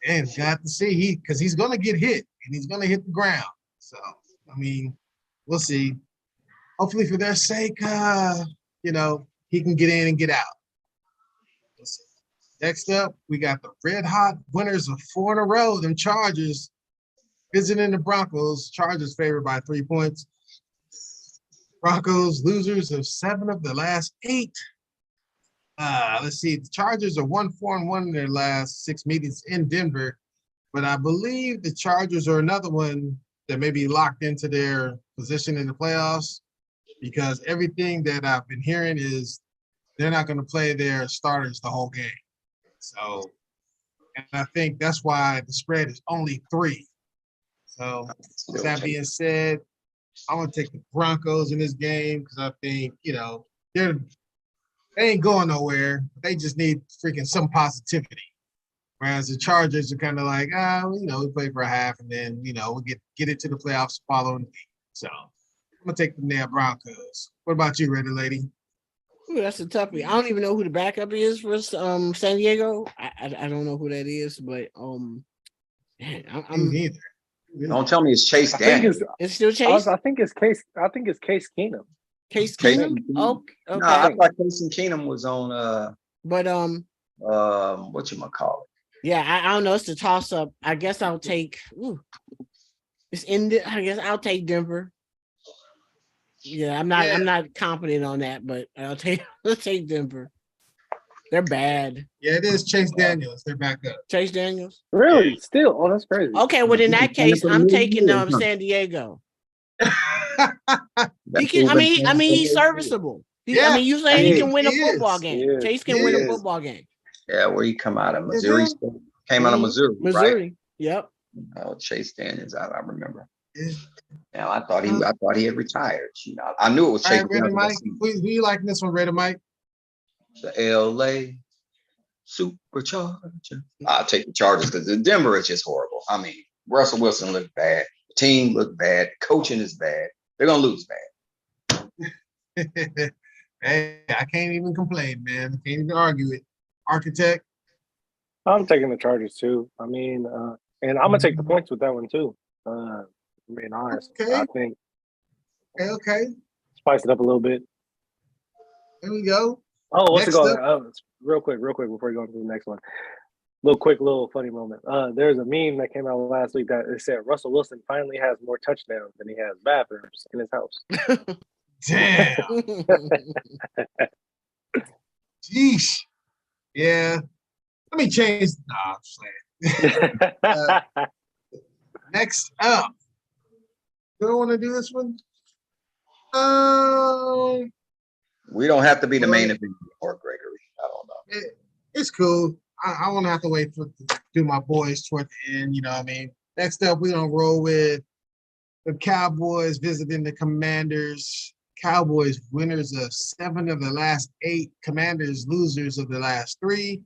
And got to see because he's gonna get hit and he's gonna hit the ground. So I mean, we'll see. Hopefully for their sake, he can get in and get out. We'll see. Next up, we got the red hot winners of 4 in a row, them Chargers visiting the Broncos. Chargers favored by 3 points. Broncos losers of 7 of the last 8. Let's see. The Chargers are 1-4-1 in their last 6 meetings in Denver, but I believe the Chargers are another one that may be locked into their position in the playoffs because everything that I've been hearing is they're not going to play their starters the whole game. So, and I think that's why the spread is only 3. So, with that being said, I'm going to take the Broncos in this game because I think, they ain't going nowhere. They just need freaking some positivity. Whereas the Chargers are kind of like, we play for a half and then, we'll get into the playoffs following week. So I'm going to take the damn Broncos. What about you, Red Lady? Ooh, that's a toughie. I don't even know who the backup is for San Diego. I don't know who that is, but Me neither. Don't tell me it's Chase I think Daniels. it's still Chase. I think it's Case Keenum. Case Case Keenum. Keenum. Oh, okay. No, I thought Case Keenum was on But whatchamacallit. yeah, I don't know. It's a toss up. I guess I'll take. It's ended. I guess I'll take Denver. Yeah, I'm not confident on that, but let's take Denver. They're bad. Yeah, it is Chase Daniels. They're back up. Chase Daniels. Really? Still? Oh, that's crazy. Okay, well in that case, I'm taking San Diego. He can. He's serviceable. You saying he can win a football game? Chase can win a football game. Yeah, where he come out of Missouri? Came out of Missouri, Missouri. right? Yep. Oh, Chase Daniels. I remember. Now I thought he had retired. I knew it was Chase Daniels. Mike, who you liking this one, Red and Mike? The LA Supercharger. I'll take the Chargers because the Denver is just horrible. I mean, Russell Wilson looked bad. The team looked bad. Coaching is bad. They're gonna lose bad. Hey, I can't even complain, man. I can't even argue it. Architect. I'm taking the Chargers too. I mean, and I'm gonna take the points with that one too. Being honest, Okay. I think. Okay. Spice it up a little bit. There we go. Oh, what's it called? Next Real quick before you go to the next one. Little funny moment. There's a meme that came out last week that it said Russell Wilson finally has more touchdowns than he has bathrooms in his house. Damn. Jeez. Yeah. Let me change. Nah, I'm saying. Next up. Do I want to do this one? We don't have to be the main event or Gregory. I don't know. It's cool. I won't have to wait to do my boys toward the end. You know what I mean? Next up, we're going to roll with the Cowboys visiting the Commanders. Cowboys winners of 7 of the last 8. Commanders losers of the last 3.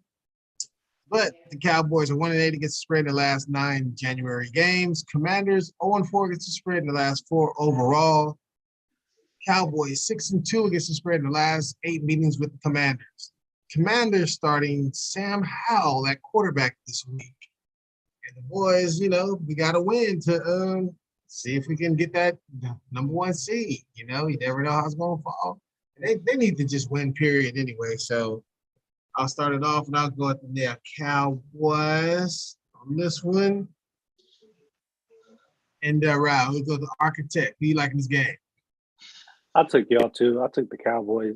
But the Cowboys are 1-8 against the spread in the last 9 January games. Commanders 0-4 against the spread in the last 4 overall. Cowboys 6-2 against the spread in the last 8 meetings with the Commanders. Commanders starting Sam Howell at quarterback this week. And the boys, we got to win to see if we can get that number 1 seed. You never know how it's going to fall. They need to just win, period, anyway. So I'll start it off, and I'll go at the Cowboys on this one. And Rao, we'll go to Architect. Who you like in this game? I took y'all too. I took the Cowboys.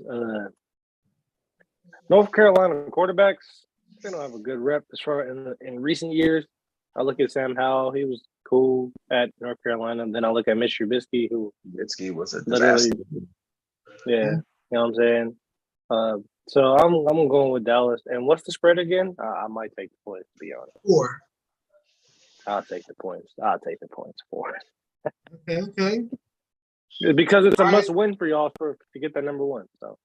North Carolina quarterbacks, they don't have a good rep as far in recent years. I look at Sam Howell. He was cool at North Carolina. Then I look at Mitch Trubisky, who Trubisky was a disaster. Yeah, you know what I'm saying? So I'm going with Dallas. And what's the spread again? I might take the points, to be honest. 4. I'll take the points. 4. Okay. Because it's a must win for y'all to get that number 1. So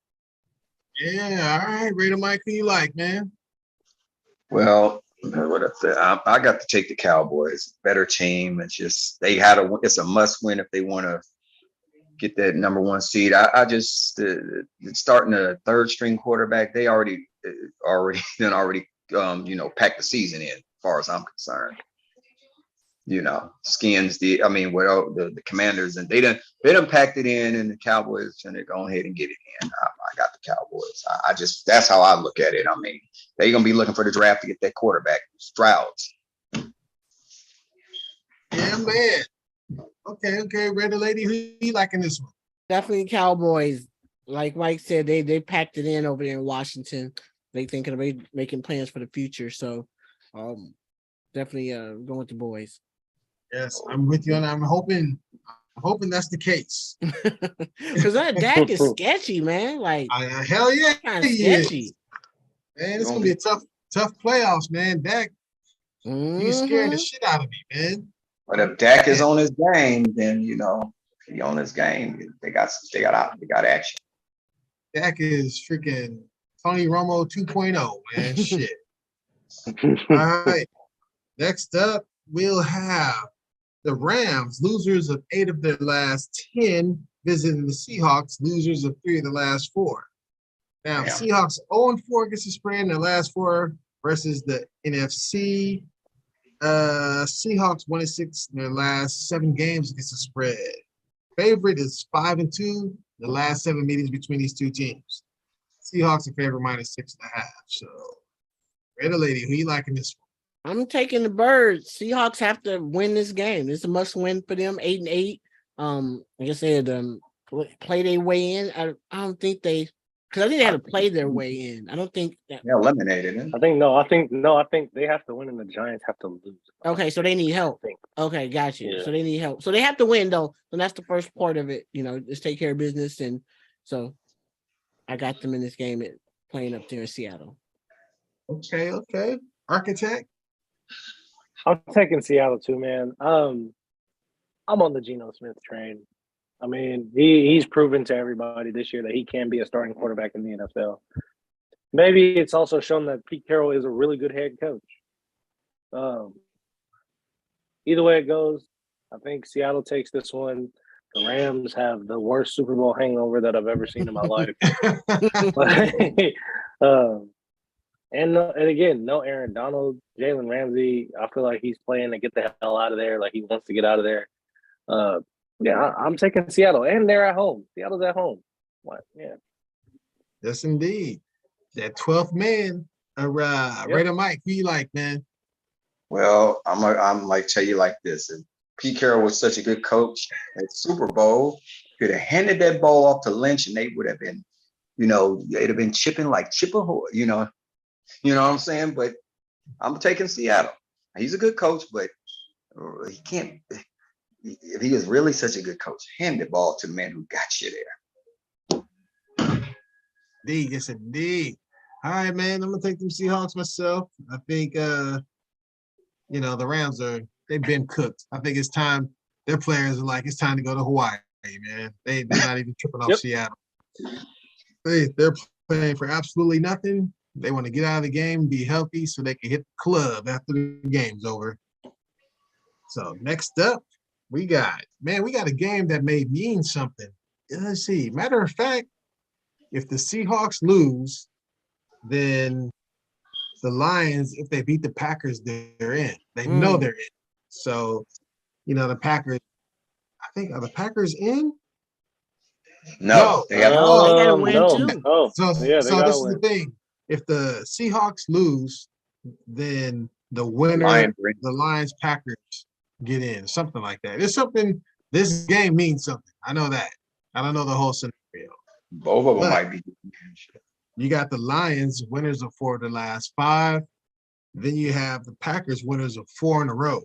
Yeah, all right. Raider Mike, who you like, man? Well, what I said, I got to take the Cowboys. Better team. It's just it's a must win if they want to get that number one seed. I just starting a third string quarterback. They already packed the season in, as far as I'm concerned. Skins the Commanders, and they done packed it in, and the Cowboys and they go ahead and get it in. I got the Cowboys. I just that's how I look at it. I mean, they're gonna be looking for the draft to get that quarterback, Strouds. Yeah, man. Okay. Raider lady, who you liking this one? Definitely Cowboys. Like Mike said, they packed it in over there in Washington. They thinking of making plans for the future. So definitely going with the boys. Yes, I'm with you, and I'm hoping that's the case. Because that Dak is sketchy, man. Like hell yeah, kind of he sketchy. is. Man, it's gonna be a tough playoffs, man. Dak, he's scaring the shit out of me, man. But if Dak is on his game, then he on his game. They got action. Dak is freaking Tony Romo 2.0, man. Shit. All right. Next up, we'll have the Rams, losers of 8 of their last 10, visiting the Seahawks, losers of 3 of the last 4. Now, the Seahawks 0-4 against the spread in their last 4 versus the NFC. Seahawks 1-6 in their last 7 games against the spread. Favorite is 5-2. The last 7 meetings between these two teams. Seahawks are favorite -6.5. So, Raider lady, who you liking this one? I'm taking the Birds. Seahawks have to win this game. It's a must-win for them. 8-8. Like I said, play their way in. I don't think they, because I think they had to play their way in. I don't think that. They're eliminated. I think they have to win, and the Giants have to lose. Okay, so they need help. Okay, got you. Yeah. So they need help. So they have to win though. So that's the first part of it. Just take care of business, and so I got them in this game playing up there in Seattle. Okay. Architect. I'm taking Seattle too, man. I'm on the Geno Smith train. I mean, he's proven to everybody this year that he can be a starting quarterback in the NFL. Maybe it's also shown that Pete Carroll is a really good head coach. Either way it goes, I think Seattle takes this one. The Rams have the worst Super Bowl hangover that I've ever seen in my life. And again, no Aaron Donald, Jalen Ramsey. I feel like he's playing to get the hell out of there. Like he wants to get out of there. I'm taking Seattle, and they're at home. Seattle's at home. What? Yeah. Yes, indeed. That 12th man, Raider Mike, who you like, man? Well, I'm like tell you like this. If Pete Carroll was such a good coach at Super Bowl, could have handed that ball off to Lynch, and they would have been, they'd have been chipping like Chipper, You know what I'm saying? But I'm taking Seattle. He's a good coach, but he can't. If he is really such a good coach, hand the ball to the man who got you there. Yes, indeed. All right, man. I'm gonna take them Seahawks myself. I think the Rams they've been cooked. I think it's time. Their players are like, it's time to go to Hawaii, man. They're not even tripping off Seattle. They're playing for absolutely nothing. They want to get out of the game, be healthy, so they can hit the club after the game's over. So next up, we got a game that may mean something. Let's see. Matter of fact, if the Seahawks lose, then the Lions, if they beat the Packers, they're in. They know they're in. So, the Packers, I think, are the Packers in? No, they have they gotta win too. So this is the thing. If the Seahawks lose, then the winner, the Lions Packers get in, something like that. It's something. This game means something. I know that. I don't know the whole scenario. Both of them might be. You got the Lions winners of 4 of the last 5. Then you have the Packers winners of 4 in a row.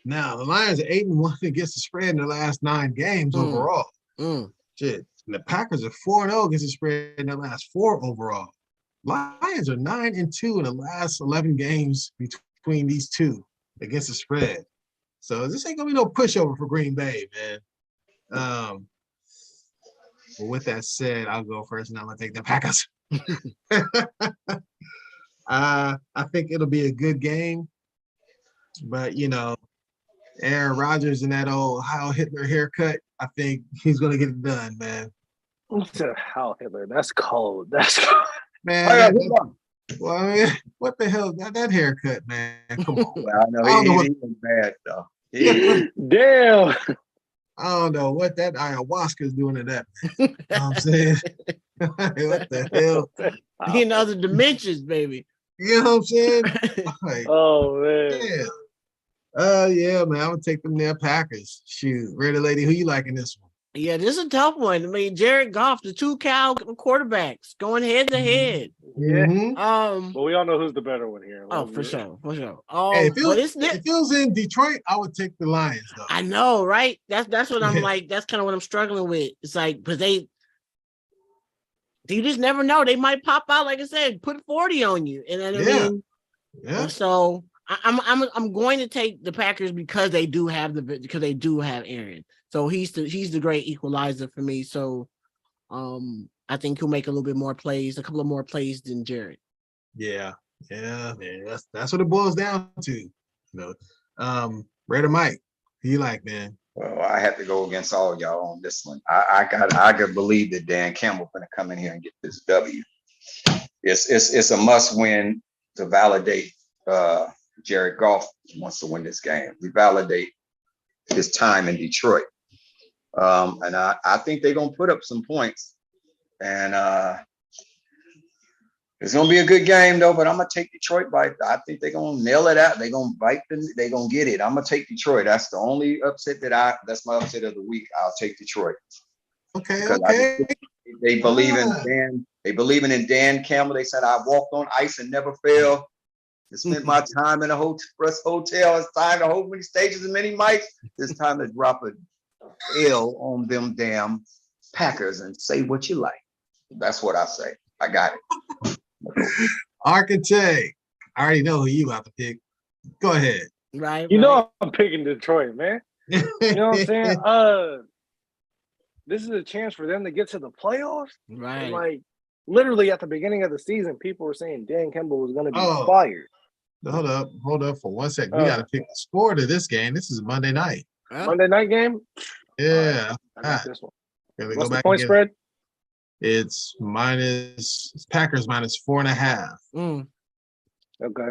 Now the Lions are 8-1 against the spread in the last 9 games overall. Shit. And the Packers are 4-0 against the spread in the last 4 overall. Lions are 9-2 in the last 11 games between these two against the spread. So this ain't gonna be no pushover for Green Bay, man. Well, with that said, I'll go first, and I'm gonna take the Packers. I think it'll be a good game, but Aaron Rodgers and that old Heil Hitler haircut, I think he's gonna get it done, man. How Hitler? That's cold. That's cold. Man, All right, well, I mean, what the hell? That haircut, man. Come on. well, I know I don't know he was bad though. Damn. I don't know what that ayahuasca is doing to that. You know what I'm saying? What the hell? He in other dimensions, baby. You know what I'm saying? Like, Oh man. yeah. Yeah, man. I'm gonna take them there Packers. Shoot. Ready, lady, who you like in this one? Yeah, this is a tough one. I mean, Jared Goff, the two Cal quarterbacks going head to head. Yeah. Mhm. Well, we all know who's the better one here. Oh, for sure. Hey, if But it was in Detroit, I would take the Lions, though. I know, right? That's what I'm like. That's kind of what I'm struggling with. It's like, because you just never know. They might pop out, like I said, put 40 on you. And then, I Yeah. mean, Yeah. so I'm going to take the Packers because they do have Aaron. So he's the great equalizer for me. So I think he'll make a couple of more plays than Jared. Yeah. Yeah, man. That's what it boils down to. Raider Mike, who you like, man? Well, I have to go against all y'all on this one. I could believe that Dan Campbell gonna come in here and get this W. It's a must win to validate Jared Goff wants to win this game. We validate his time in Detroit. And I think they're gonna put up some points. And it's gonna be a good game though, but I'm gonna take Detroit I think they're gonna nail it out. They're gonna bite them, they're gonna get it. I'm gonna take Detroit. That's the only upset that's my upset of the week. I'll take Detroit. Okay, Because okay. they believe in Dan. They believe in Dan Campbell. They said I walked on ice and never fell. I spent my time in a hotel. It's time to hold many stages and many mics. It's time to drop a L on them damn Packers and say what you like. That's what I say. I got it. Architect. I already know who you about to pick. Go ahead. Right. You know I'm picking Detroit, man. You know what I'm saying? This is a chance for them to get to the playoffs. Right. And like literally at the beginning of the season, people were saying Dan Campbell was going to be Oh. fired. Hold up for 1 second. We got to pick the score to this game. This is Monday night. Monday night game. Yeah. I got this one. Gotta What's go the back point and get spread? It's Packers minus 4.5. Okay.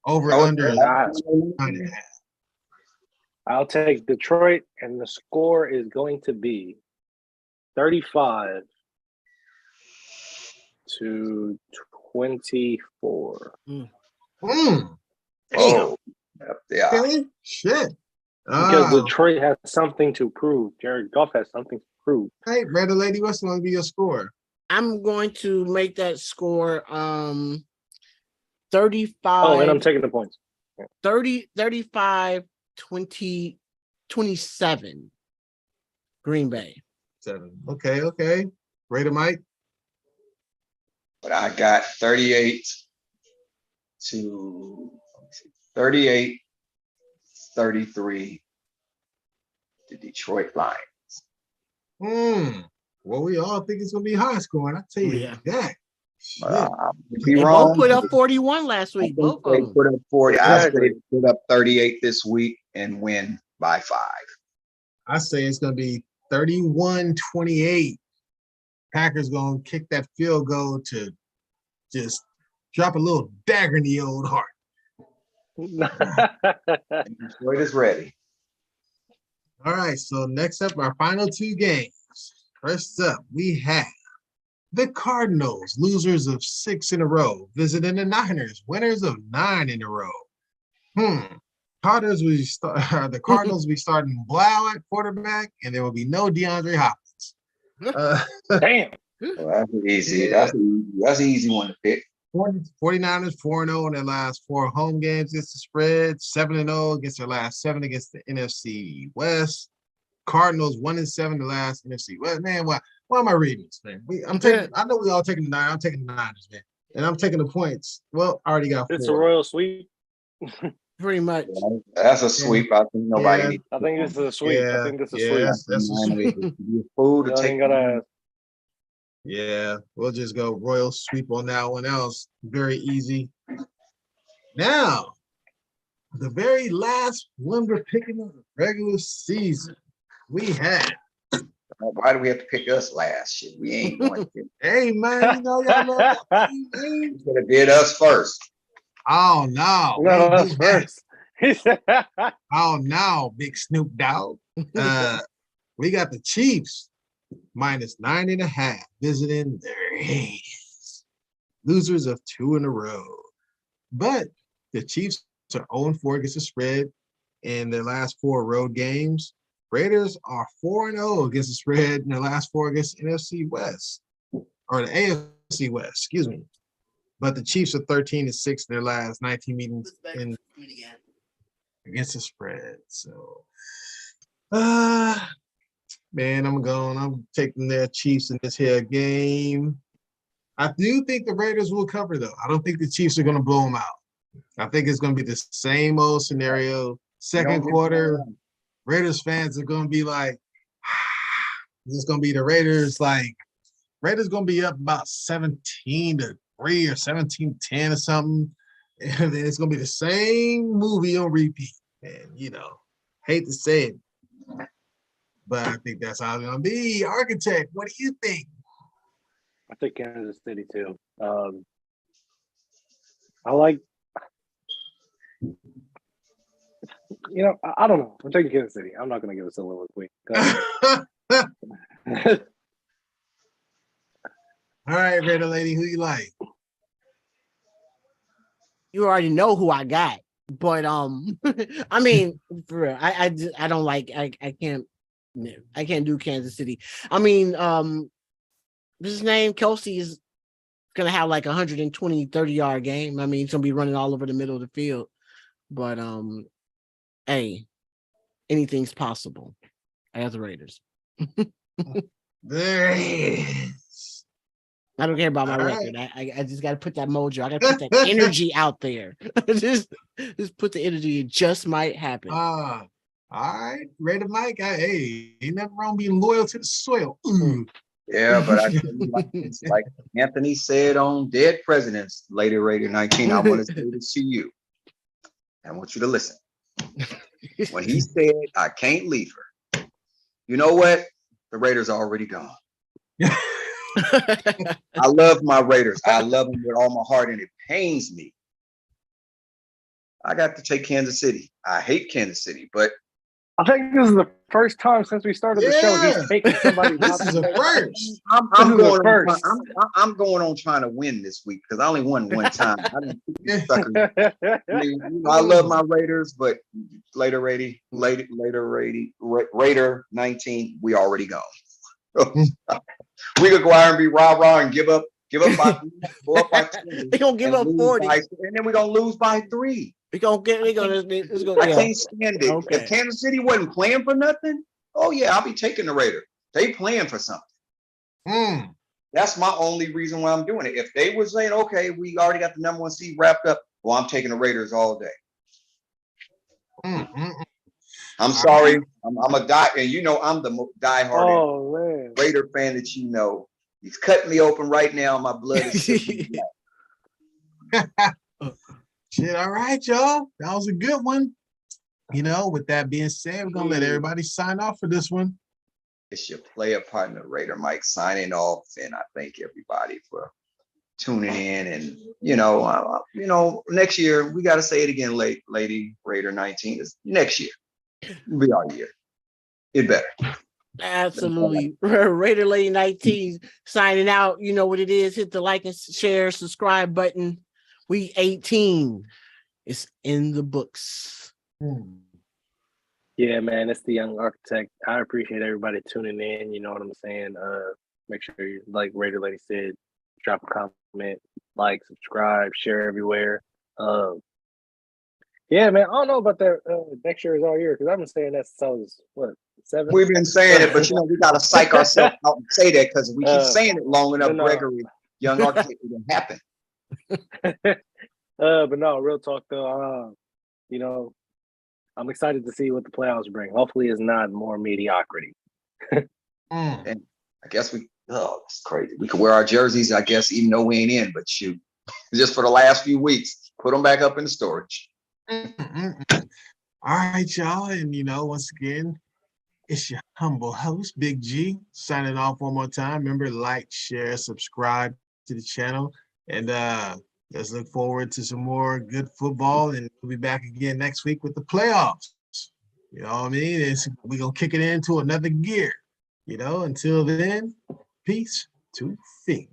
Over under is I- 9.5. I'll take Detroit, and the score is going to be 35 to 24. Oh, yeah. Okay. Shit. Because Detroit has something to prove. Jared Goff has something to prove. Hey, Red Lady, what's going to be your score? I'm going to make that score 35. Oh, and I'm taking the points. 35, 20, 27. Green Bay. 7. Okay. Raider Mike. But I got 38 to 38, 33, the Detroit Lions. Well, we all think it's going to be high scoring. I tell you Yeah. that. Shit. Be They wrong. both put up 41 last I week. think Both of they them. put up 40. I say Exactly. they put up 38 this week and win by 5. I say it's going to be 31-28. Packers going to kick that field goal to just drop a little dagger in the old heart. And Detroit is ready. All right, so next up, our final 2 games. First up, we have the Cardinals, losers of 6 in a row, visiting the Niners, winners of 9 in a row. The Cardinals will be starting Blau at quarterback, and there will be no DeAndre Hopkins. Damn. Well, that's easy. Yeah. That's an easy one to pick. 49ers 4-0 in their last 4 home games against the spread, 7-0 against their last 7 against the NFC West. Cardinals 1-7 the last NFC West. Man, why am I reading this, man? I know we all taking the Niners. I'm taking the Niners, man. And I'm taking the points. Well, I already got 4. It's a royal sweep. Pretty much. That's a sweep. I think nobody Yeah. needs. I think this is a sweep. Yeah. I think this is a Yeah. sweep. That's a sweep. You're a fool to Y'all take. ain't gotta ask. Yeah, we'll just go royal sweep on that one. That was very easy. Now, the very last one we're picking of the regular season, we had. Why do we have to pick us last? Shit, we ain't going to. Hey man, you know y'all love that team, man. You could have did us first. Oh no, we No, ain't that's do that. first. He said, Oh no, big Snoop Dogg. We got the Chiefs minus 9.5 visiting the Raiders. Losers of 2 in a row. But the Chiefs are 0-4 against the spread in their last 4 road games. Raiders are 4-0 against the spread in their last 4 against NFC West, or the AFC West, excuse me. But the Chiefs are 13-6 in their last 19 meetings against the spread. So, man, I'm taking their Chiefs in this here game. I do think the Raiders will cover, though. I don't think the Chiefs are going to blow them out. I think it's going to be the same old scenario. Second quarter, Raiders fans are going to be like, this is going to be the Raiders, Raiders going to be up about 17-3 or 17-10 or something. And then it's going to be the same movie on repeat. And, hate to say it, but I think that's how it's going to be. Architect, what do you think? I think Kansas City too. I like, I don't know. I'm taking Kansas City. I'm not going to give a soliloquy. All right, Raider lady, who you like? You already know who I got, but I mean, for real, I don't like I can't do Kansas City. I mean, his name Kelsey is gonna have like 120, 30-yard game. I mean, he's gonna be running all over the middle of the field. But hey, anything's possible. I got the Raiders. There it is. I don't care about my All record. I just got to put that mojo. I got to put that energy out there. just put the energy. It just might happen. All right, Raider Mike. Hey, ain't nothing wrong being loyal to the soil. Yeah, but I tell you, it's like Anthony said on Dead Presidents, later Raider 19. I want to say this to you. I want you to listen. When he said, I can't leave her, you know what? The Raiders are already gone. I love my Raiders. I love them with all my heart, and it pains me. I got to take Kansas City. I hate Kansas City, but I think this is the first time since we started the show he's taking somebody. This is a first. I'm going first. I'm going on trying to win this week because I only won one time. I didn't pick these suckers. I love my Raiders, but later Raider 19, we already gone. We could go out and be rah-rah and give up by 20. They're gonna give up 40. And then we're gonna lose by 3. I can't stand it. Okay. If Kansas City wasn't playing for nothing, oh yeah, I'll be taking the Raiders. They playing for something. That's my only reason why I'm doing it. If they were saying, okay, we already got the number 1 seed wrapped up, well, I'm taking the Raiders all day. I'm sorry. I'm a die, and I'm the diehard Raider fan that you know. He's cutting me open right now. My blood is Shit, all right, y'all. That was a good one. With that being said, we're gonna let everybody sign off for this one. It's your player partner, Raider Mike, signing off, and I thank everybody for tuning in. And next year we got to say it again, Lady Raider 19 is next year. It'll be our year. It better. Absolutely. Raider Lady 19 signing out. You know what it is. Hit the like and share, subscribe button. We 18. It's in the books. Yeah, man, it's the Young Architect. I appreciate everybody tuning in. You know what I'm saying? Make sure you, like Raider Lady said, drop a comment, like, subscribe, share everywhere. Yeah, man, I don't know about that next year is all year because I've been saying that since I was 7. We've been saying it, but we got to psych ourselves out and say that because if we keep saying it long enough, Gregory, Young Architect, it will happen. But no, real talk though. I'm excited to see what the playoffs bring. Hopefully, it's not more mediocrity. And I guess we Oh, it's crazy. We could wear our jerseys, I guess, even though we ain't in, but shoot, just for the last few weeks, put them back up in the storage. Mm-mm-mm. All right, y'all. And, once again, it's your humble host, Big G, signing off one more time. Remember, like, share, subscribe to the channel. And let's look forward to some more good football. And we'll be back again next week with the playoffs. You know what I mean? We're going to kick it into another gear. Until then, peace to Phoenix.